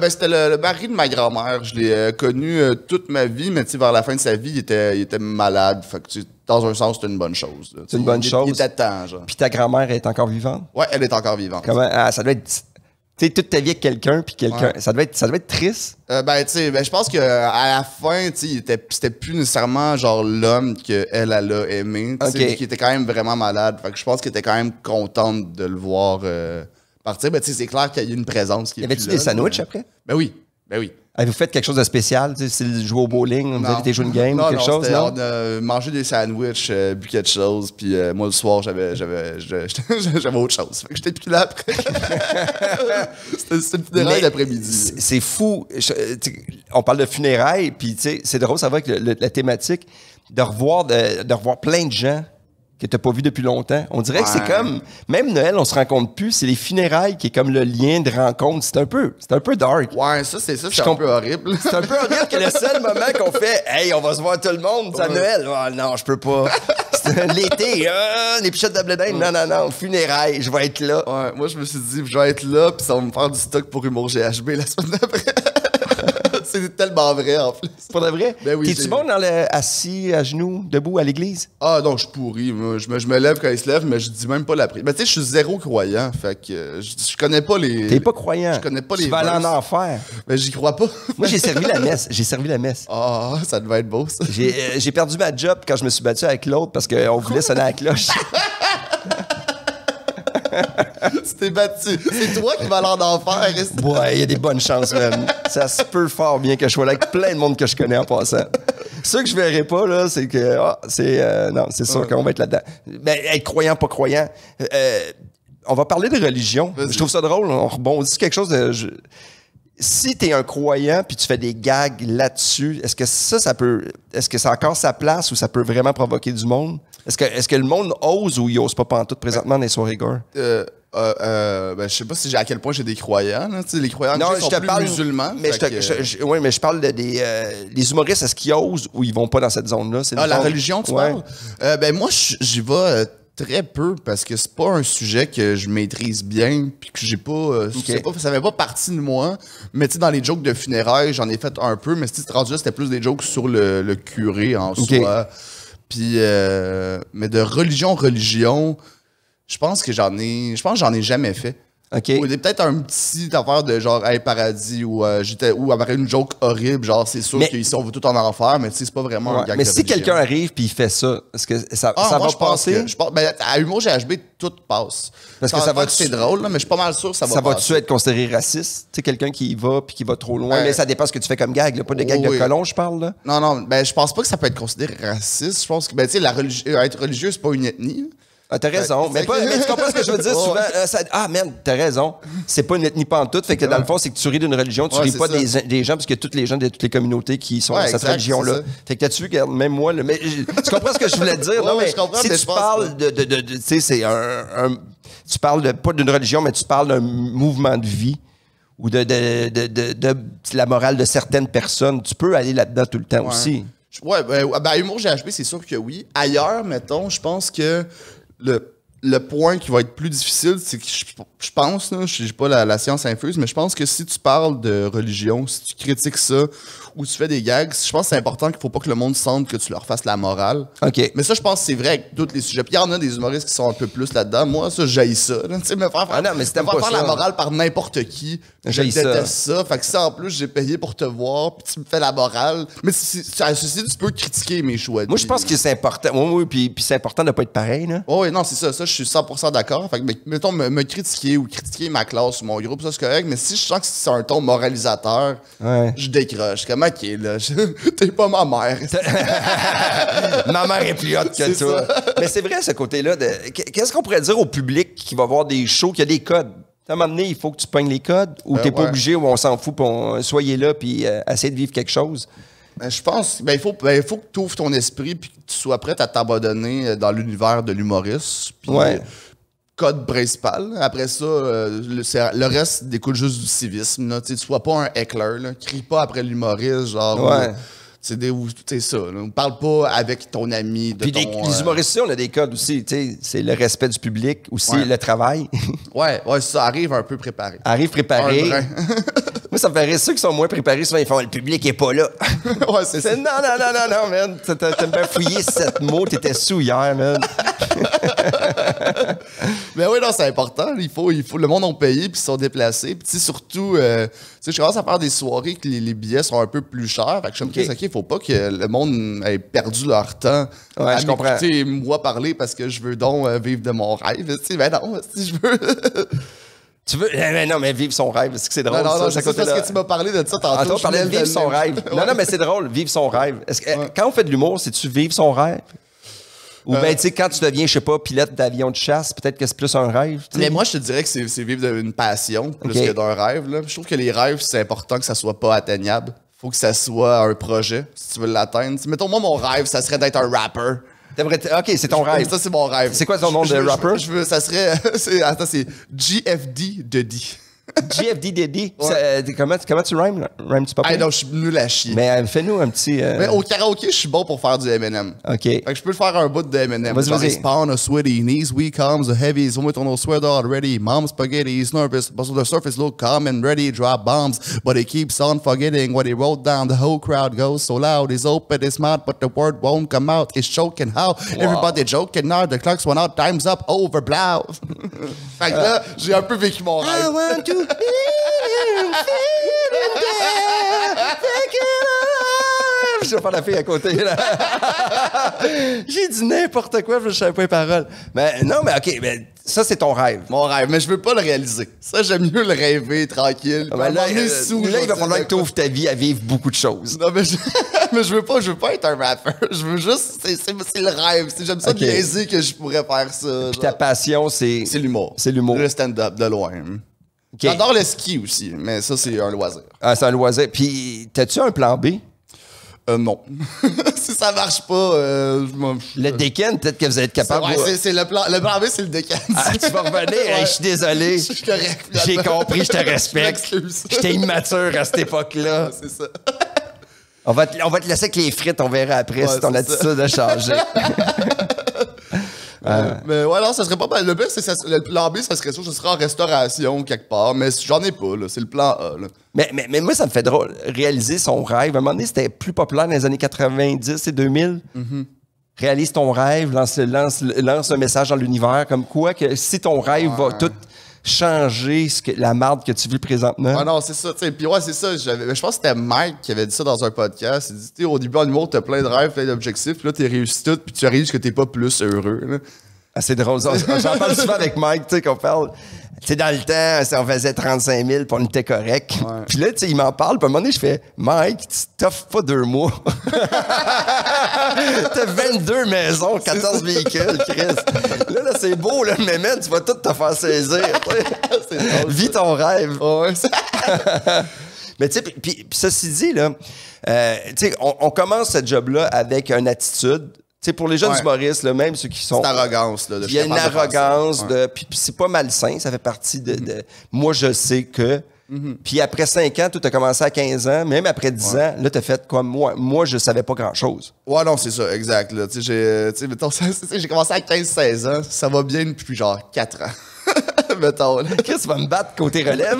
C'était le mari de ma grand-mère. Je l'ai connu toute ma vie, mais vers la fin de sa vie, il était malade. Fait que, dans un sens, c'était une bonne chose. C'est une bonne chose. Il était temps, genre. Puis ta grand-mère est encore vivante? Ouais, elle est encore vivante. Comment? Ça doit être... Tu sais, toute ta vie avec quelqu'un, puis quelqu'un... Ouais. Ça devait être triste? Je pense qu'à la fin, c'était plus nécessairement genre l'homme qu'elle a aimé. Okay. Qui était quand même vraiment malade. Fait que je pense qu'elle était quand même contente de le voir... partir, ben, c'est clair qu'il y a une présence qui est. Y avait-tu des sandwichs après? Ben oui. Avez-vous fait quelque chose de spécial? Si jouer au bowling, vous avez été joué une game ou quelque chose? Non, on a mangé des sandwichs, bu quelque chose, puis moi, le soir, j'avais autre chose. Fait que j'étais plus là après. C'était une funéraille d'après-midi. C'est fou. On parle de funérailles, puis c'est drôle, ça va avec la thématique, de revoir plein de gens que t'as pas vu depuis longtemps. On dirait que c'est comme... Même Noël, on se rencontre plus. C'est les funérailles qui est comme le lien de rencontre. C'est un peu dark. Ouais, ça, c'est un peu horrible. C'est un peu horrible que le seul moment qu'on fait « Hey, on va se voir tout le monde, c'est à Noël. » Oh, non, je peux pas. L'été, les pichettes de blé d'Inde. Non, funérailles, je vais être là. Ouais, moi, je me suis dit, je vais être là, puis ça va me faire du stock pour Humour GHB la semaine d'après. C'est tellement vrai, en plus. Pour de vrai? Ben oui, t'es-tu bon dans le assis, à genoux, debout, à l'église? Ah non, je suis pourri. Moi, je me lève quand il se lève, mais je dis même pas la prière. Mais tu sais, je suis zéro croyant. Fait que je connais pas les... T'es pas croyant? Je connais pas les... Tu vas aller en enfer. Mais j'y crois pas. Moi, j'ai servi la messe. Ah, ça devait être beau, ça. J'ai perdu ma job quand je me suis battu avec l'autre parce qu'on voulait sonner à la cloche. Tu t'es battu. C'est toi qui vas aller en enfer. Ouais, il y a des bonnes chances, même. Ça se peut fort bien que je sois là avec plein de monde que je connais en passant. Ce que je verrai pas, là, c'est que... non, c'est sûr qu'on va être là-dedans. Ben, être croyant, pas croyant. On va parler de religion. Je trouve ça drôle. On rebondit sur quelque chose de... Si t'es un croyant puis tu fais des gags là-dessus, est-ce que ça peut... Est-ce que ça a encore sa place ou ça peut vraiment provoquer du monde? Est-ce que le monde ose ou il ose pas pantoute présentement dans les soirées gore? Je sais pas à quel point j'ai des croyants. Là. Les croyants sont plus musulmans. Mais mais je parle des humoristes. Est-ce qu'ils osent ou ils vont pas dans cette zone-là? La religion, tu parles? Moi, j'y vais très peu parce que c'est pas un sujet que je maîtrise bien puis que j'ai pas... ça fait pas partie de moi. Mais tu sais, dans les jokes de funérailles, j'en ai fait un peu. Mais rendu là, c'était plus des jokes sur le curé en soi. Puis, mais de religion, Je pense que j'en ai jamais fait. OK. Ou peut-être un petit affaire de genre Hey Paradis ou après une joke horrible, genre c'est sûr qu'ici on va tout en enfer, mais tu sais, c'est pas vraiment un gag. Mais si quelqu'un arrive puis il fait ça, est-ce que ça va passer? Ben, à Humour GHB, tout passe. Parce que ça va c'est drôle, là, mais je suis pas mal sûr que ça va passer. Ça va-tu être considéré raciste? Tu sais, quelqu'un qui y va puis qui va trop loin, mais ça dépend ce que tu fais comme gag, là, pas de gag de colon, je parle, là. Non, ben je pense pas que ça peut être considéré raciste. Je pense que, ben tu sais, être religieux, c'est pas une ethnie. Ah, t'as raison. Mais tu comprends ce que je veux dire souvent? Man, t'as raison. C'est pas une ethnie pantoute. Fait que dans le fond, c'est que tu ris d'une religion, tu ris pas des gens, parce que toutes les gens de toutes les communautés qui sont dans cette religion-là. Fait que t'as-tu vu, regarde, même moi, là, mais tu comprends ce que je voulais dire? Non, mais si tu parles tu sais, c'est tu parles pas d'une religion, mais tu parles d'un mouvement de vie ou de la morale de certaines personnes. Tu peux aller là-dedans tout le temps aussi. Ouais, ben, Humour GHB, c'est sûr que oui. Ailleurs, mettons, je pense que le point qui va être plus difficile, c'est que je pense, je n'ai pas la science infuse, mais je pense que si tu parles de religion, si tu critiques ça, ou tu fais des gags, je pense que c'est important qu'il ne faut pas que le monde sente que tu leur fasses la morale. OK. Mais ça, je pense que c'est vrai avec tous les sujets. Puis il y en a des humoristes qui sont un peu plus là-dedans. Moi, ça, j'haïs ça. Tu sais, me faire faire la morale par n'importe qui, je déteste ça. Fait que ça, en plus, j'ai payé pour te voir, puis tu me fais la morale. Mais ceci, tu peux critiquer mes choix. Moi, je pense que c'est important. Oui, puis c'est important de ne pas être pareil, là. Oui, non, c'est ça. Ça, je suis 100% d'accord. Fait que, mettons, me critiquer ou critiquer ma classe ou mon groupe, ça, c'est correct. Mais si je sens que c'est un ton moralisateur, je décroche. Comme, OK, là, t'es pas ma mère. Ma mère est plus haute que toi. Mais c'est vrai, ce côté-là. Qu'est-ce qu'on pourrait dire au public qui va voir des shows, qu'il y a des codes? À un moment donné, il faut que tu pognes les codes ou t'es pas obligé ou on s'en fout, soyez là puis essayez de vivre quelque chose? Je pense il faut que tu ouvres ton esprit puis que tu sois prêt à t'abandonner dans l'univers de l'humoriste. Puis code principal. Après ça, le reste découle juste du civisme. Tu ne sois pas un heckler. Là. Crie pas après l'humoriste. Genre, c'est ça. Là. Parle pas avec ton ami. Puis les humoristes, on a des codes aussi. C'est le respect du public, aussi le travail. ouais, ça arrive un peu préparé. Arrive préparé. Moi, ça me fait rire. Ceux qui sont moins préparés, souvent, ils font « le public est pas là ». Ouais, c'est ça. Non, man. T'as bien fouillé 7 mots. T'étais sous hier, man. Mais oui, non, c'est important. Il faut, le monde ont payé puis ils sont déplacés. Puis surtout, je commence à faire des soirées que les billets sont un peu plus chers. Fait que je me dis, OK, il faut pas que le monde ait perdu leur temps à m'écouter moi parler parce que je veux donc vivre de mon rêve. Ben non, si je veux... Tu veux. Non, mais vivre son rêve, c'est drôle. Non, c'est parce que tu m'as parlé de ça tantôt. On parlait de vivre son rêve. Non, mais c'est drôle, vivre son rêve. Quand on fait de l'humour, c'est-tu vivre son rêve? Ou bien, tu sais, quand tu deviens, je sais pas, pilote d'avion de chasse, peut-être que c'est plus un rêve. T'sais. Mais moi, je te dirais que c'est vivre d'une passion plus que d'un rêve. Là. Je trouve que les rêves, c'est important que ça soit pas atteignable. Faut que ça soit un projet, si tu veux l'atteindre. Mettons, moi, mon rêve, ça serait d'être un rapper. OK, c'est ton rêve. Ça, c'est mon rêve. C'est quoi ton nom de rapper? Ça serait... c'est GFD Diddy. GFD Diddy. Ouais. Comment tu rhymes? Rhymes-tu pas? Non, je suis nul à chier. Mais fais-nous un petit... Mais au karaoké, je suis bon pour faire du Eminem. OK. Fait que je peux faire un bout de Eminem. Vas-y. Spawn a sweaty, knees weak, arms are heavy, so on sweat already. Mom's spaghetti, he's nervous, but the surface look calm and ready, drop bombs. But he keeps on forgetting what he wrote down. The whole crowd goes so loud. He's open his mouth, but the word won't come out. He's choking how? Wow. Everybody joking now. The clocks went out, time's up, over, blow. Fait que là, j'ai un peu vécu mon rêve. I want to je vais faire la fille à côté, là. J'ai dit n'importe quoi, je ne savais pas les paroles. Mais non, mais OK, mais ça, c'est ton rêve. Mon rêve, mais je veux pas le réaliser. Ça, j'aime mieux le rêver, tranquille. Là, il va falloir que tu ouvres ta vie à vivre beaucoup de choses. Non, mais je veux pas être un rappeur. Je veux juste... C'est le rêve. J'aime ça biaiser que je pourrais faire ça. Puis ta passion, c'est... C'est l'humour. C'est l'humour. Le stand-up, de loin. Okay. J'adore le ski aussi, mais ça, c'est un loisir. Ah, c'est un loisir. Puis, t'as-tu un plan B? Non. Si ça marche pas, le Decken, peut-être que vous êtes capable. C'est le plan B, c'est le Decken. Ah, tu vas revenir. Hey, je suis désolé. Je suis correct. J'ai compris, je te respecte. J'étais immature à cette époque-là. C'est ça. On va te laisser avec les frites, on verra après si ton attitude a changé. Mais ouais, non, ça serait pas mal. Le pire, c'est que le plan B, ça serait ça, ce serait en restauration quelque part, mais j'en ai pas, là. C'est le plan A, là. Mais moi, ça me fait drôle. Réaliser son rêve. À un moment donné, c'était plus populaire dans les années 90 et 2000. réalise ton rêve, lance un message dans l'univers, comme quoi que si ton rêve va tout changer la marde que tu vis présentement. Ah non, c'est ça. Puis ouais, c'est ça. Je pense que c'était Mike qui avait dit ça dans un podcast. Il dit, au début, en humour, t'as plein de rêves, plein d'objectifs, puis là, t'es réussi tout, puis tu réalises que t'es pas plus heureux. Là. Ah, c'est drôle. J'en parle souvent avec Mike, tu sais, qu'on parle. Tu sais, dans le temps, on faisait 35 000 puis on était correct. Ouais. Puis là, tu sais, il m'en parle. Puis à un moment donné, je fais « Mike, tu t'offres pas 2 mois. T'as 22 maisons, 14 véhicules, Chris. Là, c'est beau, là, mais man, tu vas tout te faire saisir. Vis ton rêve. Oh, ouais. Mais tu sais, puis ceci dit, là, tu sais, on commence ce job-là avec une attitude. T'sais, pour les jeunes humoristes, là, même ceux qui sont... C'est arrogance, là. Il y a une arrogance, puis c'est pas malsain, ça fait partie de moi, je sais que... Puis après 5 ans, tout a commencé à 15 ans, même après 10 ans, là, t'as fait comme moi. Moi, je savais pas grand-chose. Ouais, non, c'est ça, exact. Là. J'ai commencé à 15-16 ans, ça va bien depuis genre 4 ans. Mettons. Qu'est-ce que tu vas me battre côté relève?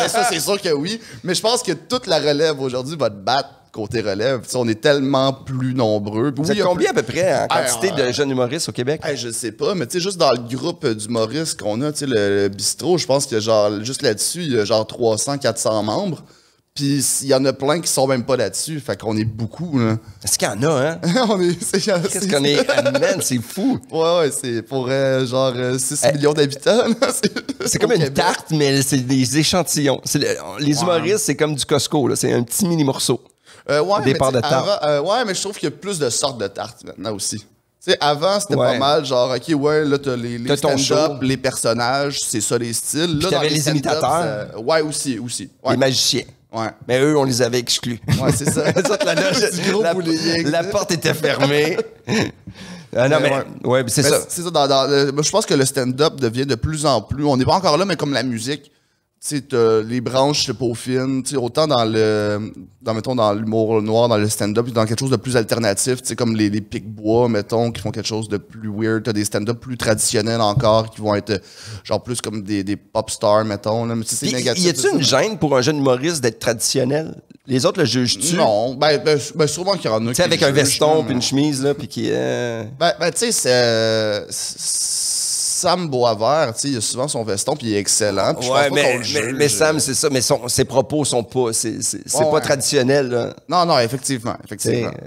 ça, c'est sûr que oui. Mais je pense que toute la relève aujourd'hui va te battre côté relève. T'sais, on est tellement plus nombreux. Vous êtes combien à peu près en quantité de jeunes humoristes au Québec? Je sais pas, mais tu sais, juste dans le groupe d'humoristes qu'on a, tu sais, le bistrot, je pense que genre, juste là-dessus, il y a genre 300-400 membres. Puis il y en a plein qui sont même pas là-dessus. Fait qu'on est beaucoup, là. Est-ce qu'il y en a, hein? Qu'est-ce qu'on est? Man, c'est fou. Ouais, c'est pour genre 6 millions d'habitants. C'est comme une tarte, mais c'est des échantillons. Les humoristes, c'est comme du Costco, là. C'est un petit mini morceau. Des parts de tarte. Ouais, mais je trouve qu'il y a plus de sortes de tartes maintenant aussi. Tu sais, avant, c'était pas mal, genre, OK, ouais, là, t'as les stand-up, les personnages, c'est ça les styles. Là, t'avais les imitateurs. Ouais, aussi. Ouais. Les magiciens. Ouais. Mais eux, on les avait exclus. Ouais, c'est ça. La porte était fermée. Non, mais c'est ça. C'est ça. Je pense que le stand-up devient de plus en plus... On n'est pas encore là, mais comme la musique, tu sais, les branches se peaufinent, tu sais, autant mettons, dans l'humour noir, dans le stand-up, dans quelque chose de plus alternatif, tu sais, comme les Pic-Bois, mettons, qui font quelque chose de plus weird. T'as des stand-up plus traditionnels encore, qui vont être, genre, plus comme des pop stars, mettons, là. Mais c'est négatif. Y a-tu une gêne pour un jeune humoriste d'être traditionnel? Les autres le jugent-tu? Non, ben sûrement qu'il y en a. Tu sais, avec un veston puis une chemise, là, puis qui... tu sais, Sam Boisvert, tu sais, il a souvent son veston puis il est excellent. Ouais, mais Sam, c'est ça, mais ses propos sont pas, c'est pas traditionnel, là. Non, effectivement.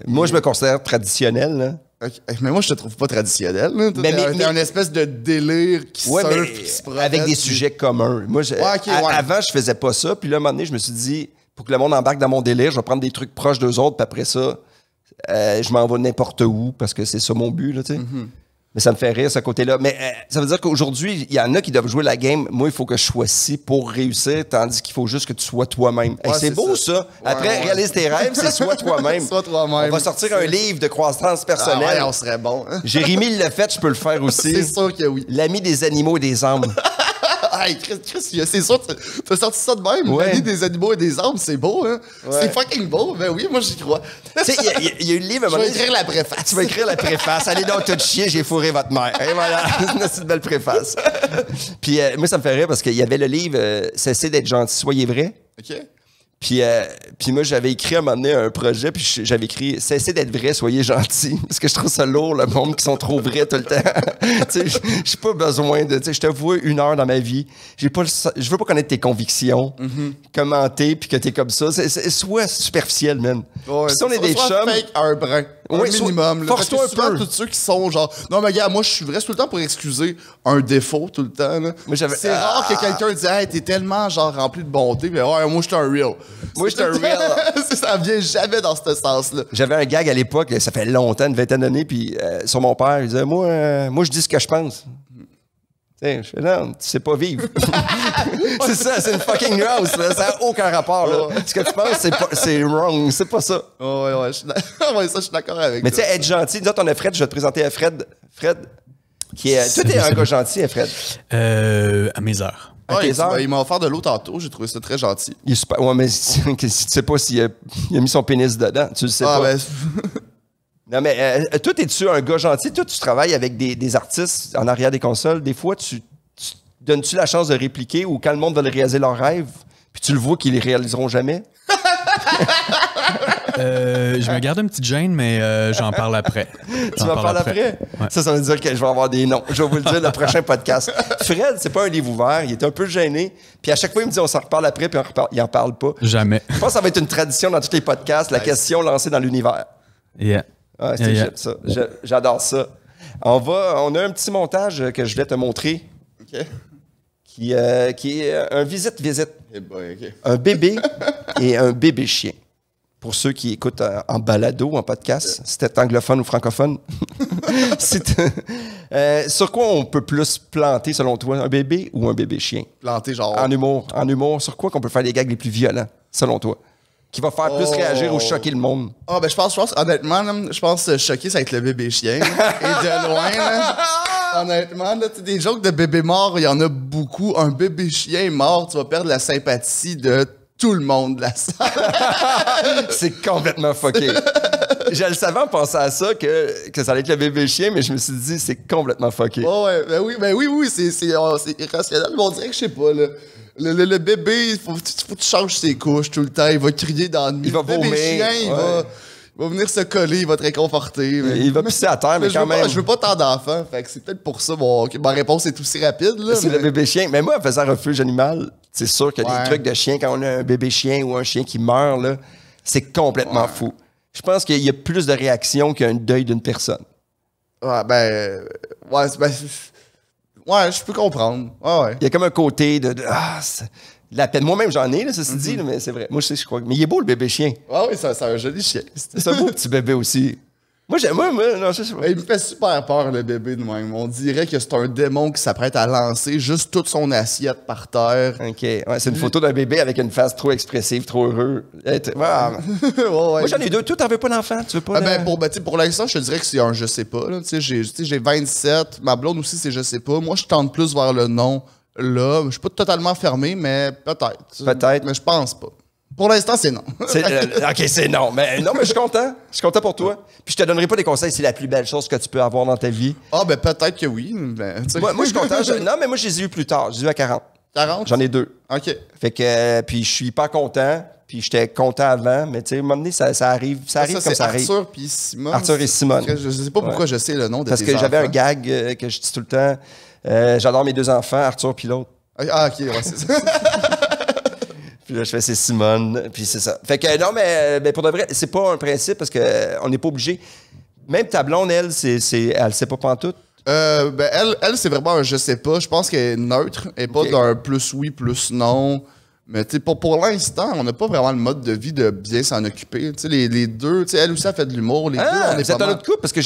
Moi, je me considère traditionnel, là. Okay. Mais moi, je te trouve pas traditionnel. T'es un espèce de délire qui surfe, qui se promène. Avec des sujets communs. Moi, avant, je faisais pas ça, puis là, à un moment donné, je me suis dit, pour que le monde embarque dans mon délire, je vais prendre des trucs proches d'eux autres, puis après ça, je m'en vais n'importe où, parce que c'est ça mon but, là, tu sais. Mais ça me fait rire, ce côté-là. Mais ça veut dire qu'aujourd'hui, il y en a qui doivent jouer la game. Moi, il faut que je sois ci pour réussir, tandis qu'il faut juste que tu sois toi-même. Ouais, c'est beau, ça. Après, réalise tes rêves, c'est sois toi-même. Sois toi-même. On va sortir un livre de croissance personnelle. Ah ouais, on serait bon. Hein? Jérémy l'a fait, je peux le faire aussi. C'est sûr que oui. L'ami des animaux et des âmes. Hey, Chris, c'est sûr que t'as sorti ça de même. Ouais. L'ami des animaux et des âmes, c'est beau, hein? Ouais. C'est fucking beau. Ben oui, moi, j'y crois. Tu sais, il y a eu le livre... Je vais écrire la préface. Tu vas écrire la préface. Allez donc tout chier, j'ai fourré votre mère. Et voilà, c'est une belle préface. Puis moi, ça me fait rire parce qu'il y avait le livre Cessez d'être gentil, soyez vrai. OK. Puis moi, j'avais écrit à un moment donné un projet, puis j'avais écrit « Cessez d'être vrai, soyez gentil ». Parce que je trouve ça lourd, le monde qui sont trop vrais tout le temps. Tu sais, j'ai pas besoin de... Tu sais, je te vois 1 heure dans ma vie. Je veux pas connaître tes convictions, commenter, puis que t'es comme ça. Sois superficiel, man. Ouais, si on est des chums... fake un brin. Un minimum. Force-toi un peu. Tous ceux qui sont genre... Non, mais gars, moi, je suis vrai tout le temps pour excuser un défaut tout le temps. Là. C'est rare que quelqu'un dise « Hey, t'es tellement genre rempli de bonté. » Mais ouais, moi, je suis un real. Moi, je suis un real. Ça vient jamais dans ce sens-là. J'avais un gag à l'époque, ça fait longtemps, une vingtaine d'années, puis sur mon père, il disait « Moi, je dis ce que je pense. » Je fais, non, tu sais pas vivre. C'est ça, c'est une fucking house. Ça n'a aucun rapport. Là. Ce que tu penses, c'est wrong. C'est pas ça. Ouais, je suis d'accord avec toi. Mais tu sais, être gentil. Nous autres, on a Fred. Je vais te présenter à Fred. Fred, qui est. Toi, t'es un gars gentil, hein, Fred? À mes heures. Il m'a offert de l'eau tantôt. J'ai trouvé ça très gentil. Il est super. Ouais, mais si tu sais pas s'il a mis son pénis dedans, tu le sais pas. Ben... Non, mais toi, es-tu un gars gentil? Toi, tu travailles avec des artistes en arrière des consoles. Des fois, tu donnes-tu la chance de répliquer ou quand le monde va réaliser leur rêve, puis tu le vois qu'ils les réaliseront jamais? Je me garde un petit gêne, mais j'en parle après. Tu vas parler après? Ouais. Ça veut dire que je vais avoir des noms. Je vais vous le dire le prochain podcast. Fred, c'est pas un livre ouvert. Il est un peu gêné. Puis à chaque fois, il me dit on s'en reparle après, puis il en parle pas. Jamais. Je pense que ça va être une tradition dans tous les podcasts, la question lancée dans l'univers. Yeah. Ah, j'aime ça. J'adore ça. On a un petit montage que je voulais te montrer. OK. Qui est un visite-visite. Hey boy, OK. Un bébé et un bébé chien. Pour ceux qui écoutent en balado, en podcast, c'était anglophone ou francophone. Sur quoi on peut plus planter, selon toi, un bébé ou un bébé chien? Planter, genre... En humour, sur quoi qu'on peut faire les gags les plus violents, selon toi? Qui va faire plus réagir ou choquer le monde? Ah, ben je pense honnêtement, là, je pense choquer, ça va être le bébé chien. Et de loin, là, honnêtement, là, des jokes de bébé mort, il y en a beaucoup. Un bébé chien mort, tu vas perdre la sympathie de tout le monde de la salle. C'est complètement fucké. Je le savais en pensant à ça que ça allait être le bébé chien, mais je me suis dit, c'est complètement fucké. Oh ouais, ben oui, c'est irrationnel. Mais on dirait que je sais pas, là. Le bébé, il faut que tu changes ses couches tout le temps. Il va crier dans le nuit. Il va vomir. Le bébé chien, il va venir se coller, il va te réconforter. Mais... Il va pisser à terre, mais quand même. Je veux pas tant d'enfants. Fait que c'est peut-être pour ça ma réponse est aussi rapide. Là, c'est le bébé chien. Mais moi, en faisant refuge animal, c'est sûr que les trucs de chien, quand on a un bébé chien ou un chien qui meurt, là, c'est complètement fou. Je pense qu'il y a plus de réactions qu'un deuil d'une personne. Ouais, ouais, je peux comprendre. Ouais. Il y a comme un côté de la peine. Moi-même, j'en ai, là, ceci dit, là, mais c'est vrai. Moi, je crois. Mais il est beau, le bébé chien. Ah oui, c'est un joli chien. C'est un beau petit bébé aussi. Moi, non, je sais pas. Il me fait super peur, le bébé de même. On dirait que c'est un démon qui s'apprête à lancer juste toute son assiette par terre. OK. Ouais, c'est une photo d'un bébé avec une face trop expressive, trop heureux. Moi, j'en ai deux. Toi, t'en veux pas d'enfant? Tu veux pas pour l'instant, je te dirais que c'est un je sais pas. Là. J'ai 27. Ma blonde aussi, c'est je sais pas. Moi, je tente plus vers le non. Là, je suis pas totalement fermé, mais peut-être. Peut-être. Mais je pense pas. Pour l'instant, c'est non. OK, c'est non. Mais non, mais je suis content. Je suis content pour toi. Puis je te donnerai pas des conseils, c'est la plus belle chose que tu peux avoir dans ta vie. Ah, ben peut-être que oui. Ben, moi, je suis content. Non, mais moi, je les ai eu plus tard. Je les ai eu à 40. 40? J'en ai 2. OK. Fait que, puis je suis pas content. Puis j'étais content avant. Mais tu sais, à un moment donné, ça arrive. Ça arrive comme ça arrive. Arthur puis Simone. Arthur et Simone. Je sais pas pourquoi je sais le nom de tes enfants. Parce que j'avais un gag que je dis tout le temps. J'adore mes 2 enfants, Arthur puis l'autre. Ah, OK, ouais, c'est ça. Puis là, je fais c'est Simone, puis c'est ça. Fait que non, mais pour de vrai, c'est pas un principe parce qu'on n'est pas obligé. Même ta blonde, elle sait pas pantoute. Elle, c'est vraiment un je sais pas. Je pense qu'elle est neutre et pas d'un plus oui, plus non. Mais tu sais, pour l'instant, on n'a pas vraiment le mode de vie de bien s'en occuper. Tu sais, les deux, tu sais, elle aussi, elle fait de l'humour. Les deux, on est vous êtes pas un autre couple parce que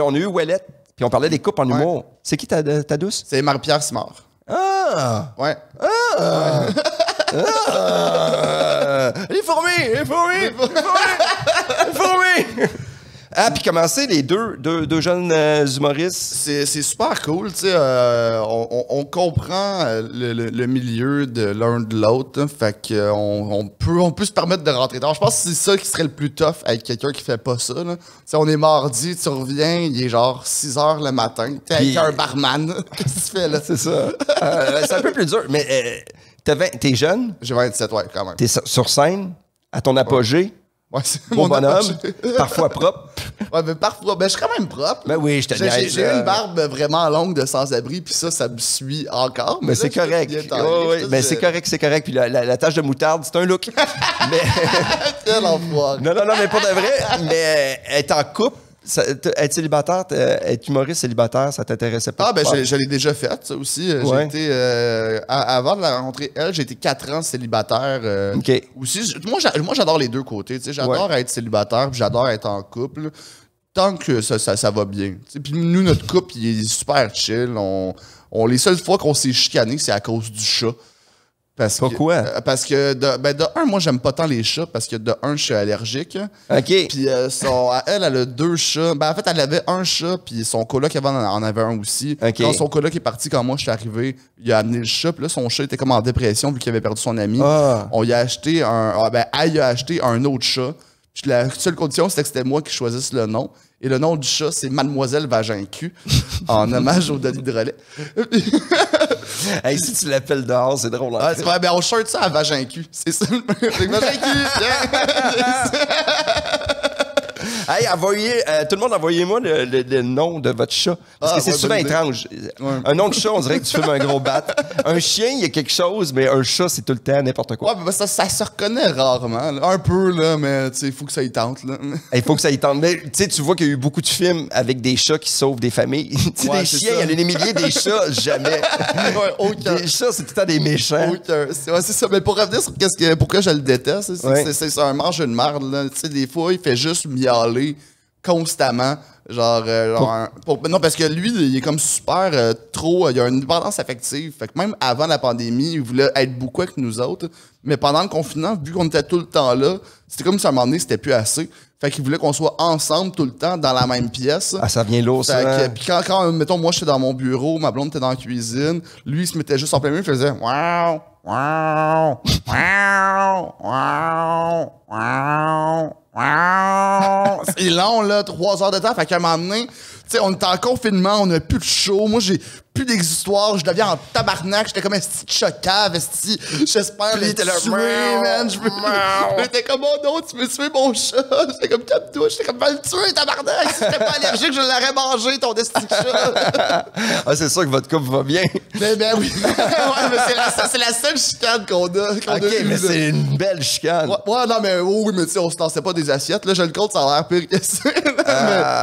on a eu Ouellette, puis on parlait des couples en humour. C'est qui ta douce? C'est Marie-Pierre Simard. Ah! Ouais. Ah! Les fourmis! Ah, puis commencer les deux jeunes humoristes. C'est super cool, tu sais. On comprend le milieu de l'un de l'autre. Fait qu'on peut se permettre de rentrer tard. Je pense que c'est ça qui serait le plus tough avec quelqu'un qui fait pas ça. Tu sais, on est mardi, tu reviens, il est genre 6 h le matin. T'es avec un barman. Qu'est-ce que tu fais là? C'est ça. C'est un peu plus dur. Mais t'es jeune? J'ai 27, ouais, quand même. T'es sur scène, à ton apogée. Ouais, c'est mon bonhomme, parfois propre. Ouais, mais parfois, je suis quand même propre. Ben oui, je te dis. J'ai une barbe vraiment longue de sans-abri, puis ça me suit encore. Mais c'est correct. Mais c'est correct. Puis la tache de moutarde, c'est un look. Mais... Quel enfoiré. Non, mais pas de vrai. Mais être en couple, être célibataire, être humoriste célibataire, ça t'intéressait pas? Ah, ben je l'ai déjà fait, ça aussi. Ouais. J'ai été, avant de la rencontrer, elle, j'ai été 4 ans célibataire. OK. Aussi, moi, j'adore les deux côtés. J'adore être célibataire, puis j'adore être en couple. Tant que ça va bien. Puis nous, notre couple, il est super chill. Les seules fois qu'on s'est chicané, c'est à cause du chat. Pourquoi? Parce que, de un, moi, j'aime pas tant les chats parce que, de un, je suis allergique. OK. Puis, elle a 2 chats. En fait, elle avait un chat, puis son coloc avant en avait un aussi. Okay. Quand son coloc est parti, quand moi, je suis arrivé, il a amené le chat. Puis là, son chat était comme en dépression vu qu'il avait perdu son ami. On y a acheté elle a acheté un autre chat. Puis la seule condition, c'était que c'était moi qui choisisse le nom. Et le nom du chat, c'est Mademoiselle Vagin Cul, en hommage au Denis de Relais. Hey, si tu l'appelles dehors, c'est drôle. Ah, c'est vrai, on shirt ça à Vagin Cul. C'est ça. Vagin Cul! Hey, tout le monde, envoyez-moi le nom de votre chat. Parce que c'est souvent étrange. Ouais. Un nom de chat, on dirait que tu fumes un gros bat. Un chien, il y a quelque chose, mais un chat, c'est tout le temps n'importe quoi. Ouais, mais ça se reconnaît rarement. Là. Un peu, là, mais il faut que ça y tente. Il faut que ça y tente. Mais tu vois qu'il y a eu beaucoup de films avec des chats qui sauvent des familles. Des chiens, il y en a des milliers, des chats, jamais. Ouais, aucun. Des chats, c'est tout le temps des méchants. Aucun. C'est ça. Mais pour revenir sur pourquoi je le déteste, c'est un mange de marde. Des fois, il fait juste miauler constamment. Non, parce que lui, il est comme super trop. Il a une dépendance affective. Fait que même avant la pandémie, il voulait être beaucoup avec nous autres. Mais pendant le confinement, vu qu'on était tout le temps là, c'était comme si à un moment donné, c'était plus assez. Fait qu'il voulait qu'on soit ensemble tout le temps dans la même pièce. Ah, ça vient lourd, ça. Puis quand, mettons, moi, j'étais dans mon bureau, ma blonde était dans la cuisine, lui, il se mettait juste en plein milieu, il faisait « Wow! Wow! Wow! Wow! Wow! Wow! » C'est long, là, 3 heures de temps. Fait qu'à un moment donné, tu sais, on est en confinement, on n'a plus de show. Moi, j'ai plus d'exutoire, je deviens en tabarnak. J'étais comme un petit chocave, j'espère le tuer, man. J'étais comme, oh non, tu veux tuer mon chat? J'étais comme, calme-toi. J'étais comme, va le tuer, tabarnak. Si j'étais pas allergique, je l'aurais mangé, ton destin de chat. Ah, c'est sûr que votre couple va bien. Ben oui. Ouais, mais c'est la seule chicane qu'on a. OK, mais c'est une belle chicane. Ouais, non, mais oui, mais tu sais, on se tassait pas des assiettes. Là, je le compte, ça a l'air pire que ça.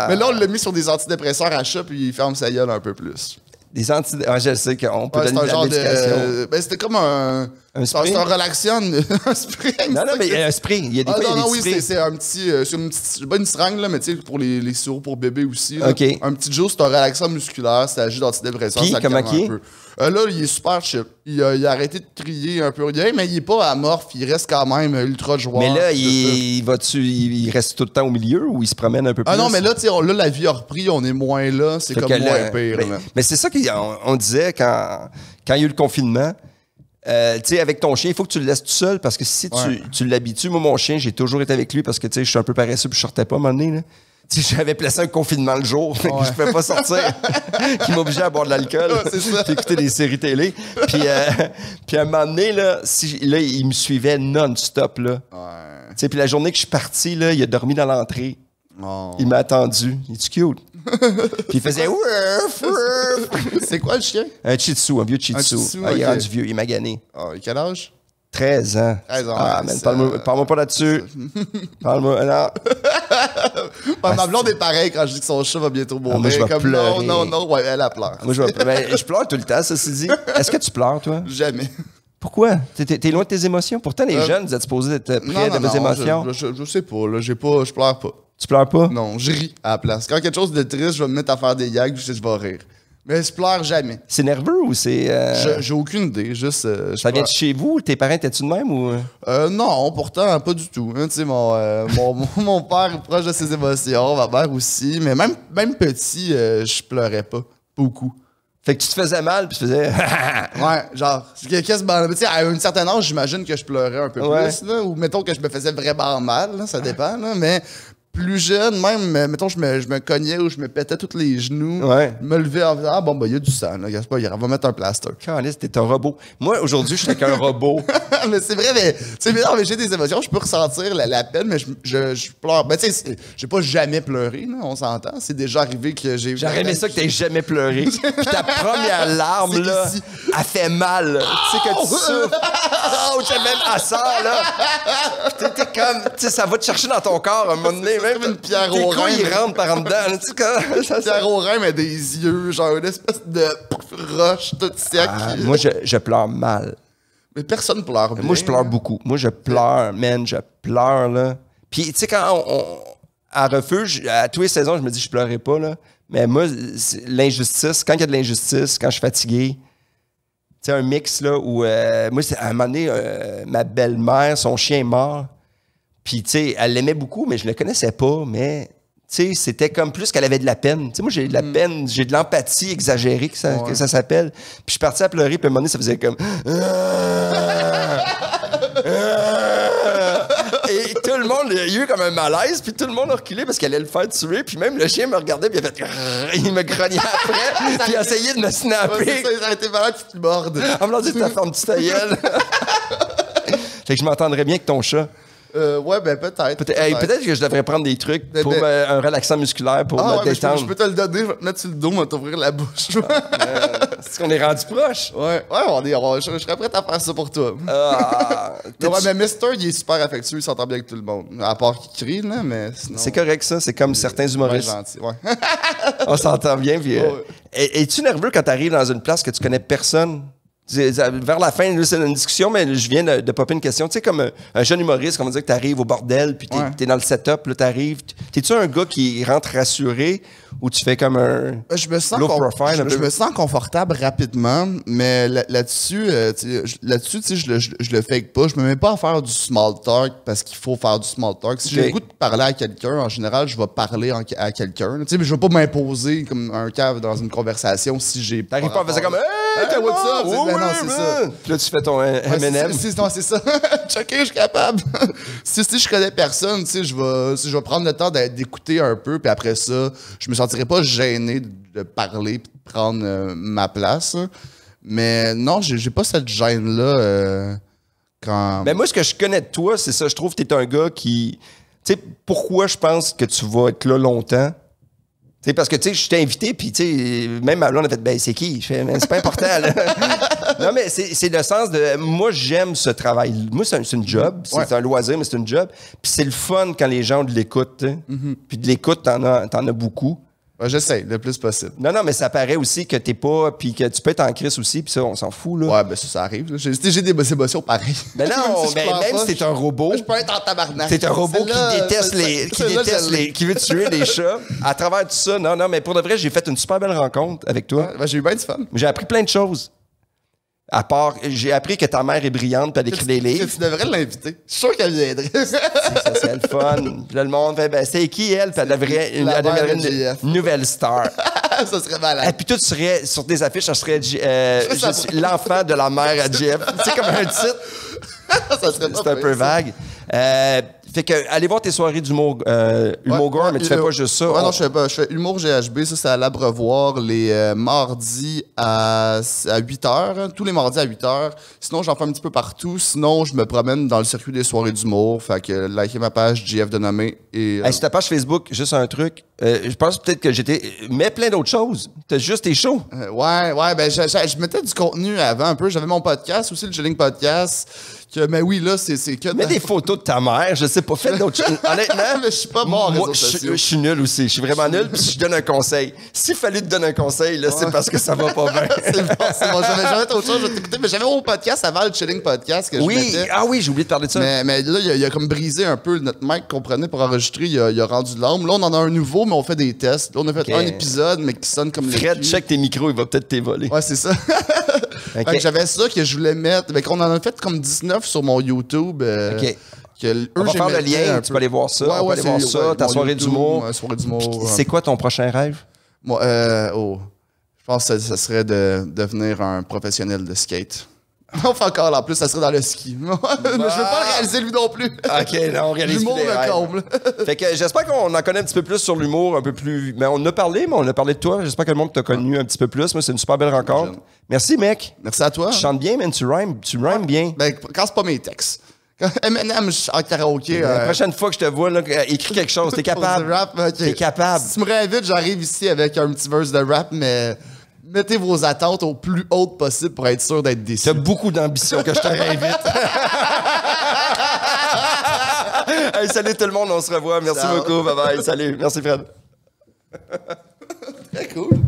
Mais là, on l'a mis sur des antidépresseurs à chat, puis il ferme sa gueule un peu plus. Des antidépresseurs, je sais qu'on peut donner de la médication. Ben, c'était comme un spray? C'est un relaxant, un spray. Non, mais un spray. Il y a des oui, c'est un petit... c'est pas une seringue, là, mais tu sais, pour les sirops pour bébé aussi. Là. OK. Un petit juice, c'est un relaxant musculaire, ça agit d'antidépresseur. Puis, comment il est? Là, il est super chill. Il a arrêté de crier un peu rien, mais il est pas amorphe, il reste quand même ultra joueur. Mais là, il reste tout le temps au milieu ou il se promène un peu plus? Ah non, mais là, tu sais, la vie a repris, on est moins là, c'est comme moins pire. Mais c'est ça qu'on disait quand il y a eu le confinement. Tu sais, avec ton chien, il faut que tu le laisses tout seul parce que si tu l'habitues, moi, mon chien, j'ai toujours été avec lui parce que, tu sais, je suis un peu paresseux puis je sortais pas à un moment donné, là. Tu sais, j'avais placé un confinement le jour, fait que je pouvais pas sortir, qui m'obligeait à boire de l'alcool, puis écouter des séries télé. Puis à un moment donné, là, il me suivait non-stop, là. Tu sais, puis la journée que je suis parti, là, il a dormi dans l'entrée. Oh. Il m'a attendu. Il est cute? Puis il faisait ouf, ouf. C'est quoi le chien? Un Shih Tzu, un vieux Shih Tzu. Il est rendu vieux, il est magané. Ah, quel âge? 13 ans. 13 ans. Ah, man, parle-moi pas là-dessus. Parle-moi, non. Ma blonde est pareille quand je dis que son chat va bientôt mourir. Moi, je vais pleurer. Non, ouais, elle pleure. Moi, je pleure tout le temps, ceci dit. Est-ce que tu pleures, toi? Jamais. Pourquoi? T'es loin de tes émotions? Pourtant, les jeunes, vous êtes supposés être près de vos émotions. Je sais pas, là. Je pleure pas. Tu pleures pas? Non, je ris à la place. Quand quelque chose de triste, je vais me mettre à faire des gags, je vais rire. Mais je pleure jamais. C'est nerveux ou c'est... J'ai aucune idée, juste... ça vient de chez vous? Tes parents étaient-tu de même ou... Non, pourtant, pas du tout. Hein, tu sais, mon père est proche de ses émotions, ma mère aussi, mais même petit, je pleurais pas. Beaucoup. Fait que tu te faisais mal, puis tu faisais... Ouais, genre, quasiment... Tu sais, à un certain âge, j'imagine que je pleurais un peu plus, là, ou mettons que je me faisais vraiment mal, là, ça dépend, là, mais... Plus jeune, même, mettons, je me cognais ou je me pétais tous les genoux. Ouais. Je me levais en disant, ah bon, ben, il y a du sang, là. Pas, on va mettre un plaster. Calice, t'es un robot. Moi, aujourd'hui, je suis avec un robot. Mais c'est vrai, mais j'ai des émotions, je peux ressentir la peine, mais je pleure. Ben, tu sais, j'ai pas jamais pleuré, là, on s'entend. C'est déjà arrivé que j'ai. J'aurais aimé ça que t'aies jamais pleuré. Puis ta première larme, là, elle fait mal. Tu sais, que tu souffres. Oh, j'ai même à ça, là. Puis t'es comme, tu sais, ça va te chercher dans ton corps à un moment donné. Même une pierre au rein. Il rentre par en dedans. Tu sais, une pierre au rein, mais des yeux, genre une espèce de roche toute sec. Moi, je pleure mal. Mais personne pleure bien. Moi, je pleure beaucoup. Moi, je pleure, man. Je pleure, là. Puis, tu sais, quand à refuge, à tous les saisons, je me dis, je pleurais pas, là. Mais moi, l'injustice, quand il y a de l'injustice, quand je suis fatigué, tu sais, un mix, là, où, moi, à un moment donné, ma belle-mère, son chien est mort. Puis, tu sais, elle l'aimait beaucoup, mais je le connaissais pas. Mais, tu sais, c'était comme plus qu'elle avait de la peine. Tu sais, moi, j'ai de la peine, j'ai de l'empathie exagérée, que ça s'appelle. Puis, je suis parti à pleurer, puis à un moment donné, ça faisait comme... Et tout le monde, il y a eu comme un malaise, puis tout le monde a reculé parce qu'elle allait le faire tuer. Puis même le chien me regardait, puis il a fait... Il me grognait après, puis il a essayé de me snapper. Ouais, ça a été malade, tu te mordes. En me disant, ta forme, tu ta gueule. Fait que je m'entendrais bien avec ton chat. Ouais, ben peut-être. Peut-être que je devrais prendre des trucs pour un relaxant musculaire pour me détendre. Je peux te le donner, je vais te mettre sur le dos, je vais t'ouvrir la bouche. Est-ce qu'on est rendu proche? Ouais, je serais prêt à faire ça pour toi. Mais Mister, il est super affectueux, il s'entend bien avec tout le monde. À part qu'il crie, là, mais sinon... C'est correct, ça. C'est comme certains humoristes. Gentil, ouais. On s'entend bien, puis... Es-tu nerveux quand t'arrives dans une place que tu connais personne? Vers la fin, c'est une discussion, mais je viens de popper une question. Tu sais, comme un jeune humoriste, comme on dit que t'arrives au bordel, puis t'es dans le setup, là, t'arrives. T'es-tu un gars qui rentre rassuré ou tu fais comme un low profile? Je me sens confortable rapidement, mais là-dessus, je le fake pas. Je me mets pas à faire du small talk parce qu'il faut faire du small talk. Si j'ai le goût de parler à quelqu'un, en général, je vais parler à quelqu'un. Tu sais, je vais pas m'imposer comme un cave dans une conversation si j'ai pas... T'arrives pas à faire comme « Hey, what's up? » non, c'est ça. Puis là, tu fais ton M&M. Non, c'est ça. Checker, je suis capable. si je connais personne, tu sais, je vais prendre le temps d'écouter un peu, puis après ça, je me sentirai pas gêné de parler puis de prendre ma place. Mais non, j'ai pas cette gêne-là quand... Mais moi, ce que je connais de toi, c'est ça. Je trouve que t'es un gars qui... Tu sais, pourquoi je pense que tu vas être là longtemps? T'sais, parce que, tu sais, je t'ai invité, puis, tu sais, même ma blonde a fait, ben, c'est qui? Je fais, mais c'est pas important, là. Non, mais c'est le sens de, moi, j'aime ce travail. Moi, c'est une job, c'est un loisir, mais c'est une job. Puis c'est le fun quand les gens ont de l'écoute, Puis de l'écoute, t'en as beaucoup. Ouais, j'essaie, le plus possible. Non, mais ça paraît aussi que t'es pas, puis que tu peux être en crise aussi, puis ça, on s'en fout, là. Ouais, ben ça arrive. J'ai des émotions pareilles. Mais non, même si t'es un robot. Je peux être en tabarnak. T'es un robot qui déteste qui veut tuer les chats. À travers tout ça, non, mais pour de vrai, j'ai fait une super belle rencontre avec toi. Ouais, j'ai eu bien du fun. J'ai appris plein de choses. À part, j'ai appris que ta mère est brillante puis elle écrit des livres. Tu devrais l'inviter. Je suis sûr qu'elle viendrait. Ça serait le fun. Puis là, le monde fait, ben, c'est qui elle? Puis elle deviendrait une nouvelle star. Ça serait malade. Et puis tout serait, sur des affiches, ça serait je suis l'enfant de la mère à Jeff. C'est comme un titre. Ça serait c'est un peu vague. Fait que, allez voir tes soirées d'humour gore, mais tu fais pas juste ça. Ouais, non, je fais humour GHB, ça c'est à l'Abreuvoir les mardis à 8h, tous les mardis à 8h. Sinon, j'en fais un petit peu partout. Sinon, je me promène dans le circuit des soirées d'humour. Fait que likez ma page JF Denomé. Et, sur ta page Facebook, juste un truc. Je pense peut-être que mais plein d'autres choses. T'as juste tes shows. Ouais, ben je mettais du contenu avant un peu. J'avais mon podcast aussi, le Chilling Podcast. Mais oui, là, c'est que... Mets des photos de ta mère, je sais pas, fais d'autres choses. Honnêtement, mais je suis pas bon en réseaux sociaux. Je suis nul aussi, je suis vraiment nul, puis je donne un conseil. S'il fallait te donner un conseil, là, c'est parce que ça va pas bien. c'est bon, j'avais autre chose, je vais t'écouter, mais j'avais mon podcast avant le Chilling Podcast que je mettais. Ah oui, j'ai oublié de parler de ça. Mais là, il a comme brisé un peu notre mic qu'on prenait pour enregistrer, il a rendu l'âme. Là, on en a un nouveau, mais on fait des tests. Là, on a fait un épisode, mais qui sonne comme Fred, check tes micros, il va peut-être t'évoler. Ouais, c'est ça. J'avais ça que je voulais mettre. On en a fait comme 19 sur mon YouTube. On va faire le lien, tu peux aller voir ça. On va aller voir ça, ta soirée d'humour. C'est quoi ton prochain rêve? Moi, je pense que ça serait de devenir un professionnel de skate. Enfin encore, là, en plus, ça serait dans le ski. Mais je veux pas le réaliser lui non plus. OK, là, on réalise l'humour me comble. Fait que j'espère qu'on en connaît un petit peu plus sur l'humour, un peu plus... Mais on en a parlé, mais on a parlé de toi. J'espère que le monde t'a connu un petit peu plus. Moi, c'est une super belle rencontre. Merci, mec. Merci à toi. Tu chantes bien, man. Tu rhymes bien. Ben, quand c'est pas mes textes. Quand M&M, je suis en karaoké. La prochaine fois que je te vois, là, écris quelque chose. T'es capable. T'es capable. Si tu me réinvites, j'arrive ici avec un petit verse de rap, mais... Mettez vos attentes au plus hautes possible pour être sûr d'être déçu. T'as beaucoup d'ambition que je te réinvite. Hey, salut tout le monde, on se revoit. Merci beaucoup. Bye bye. Salut. Merci Fred. Très cool.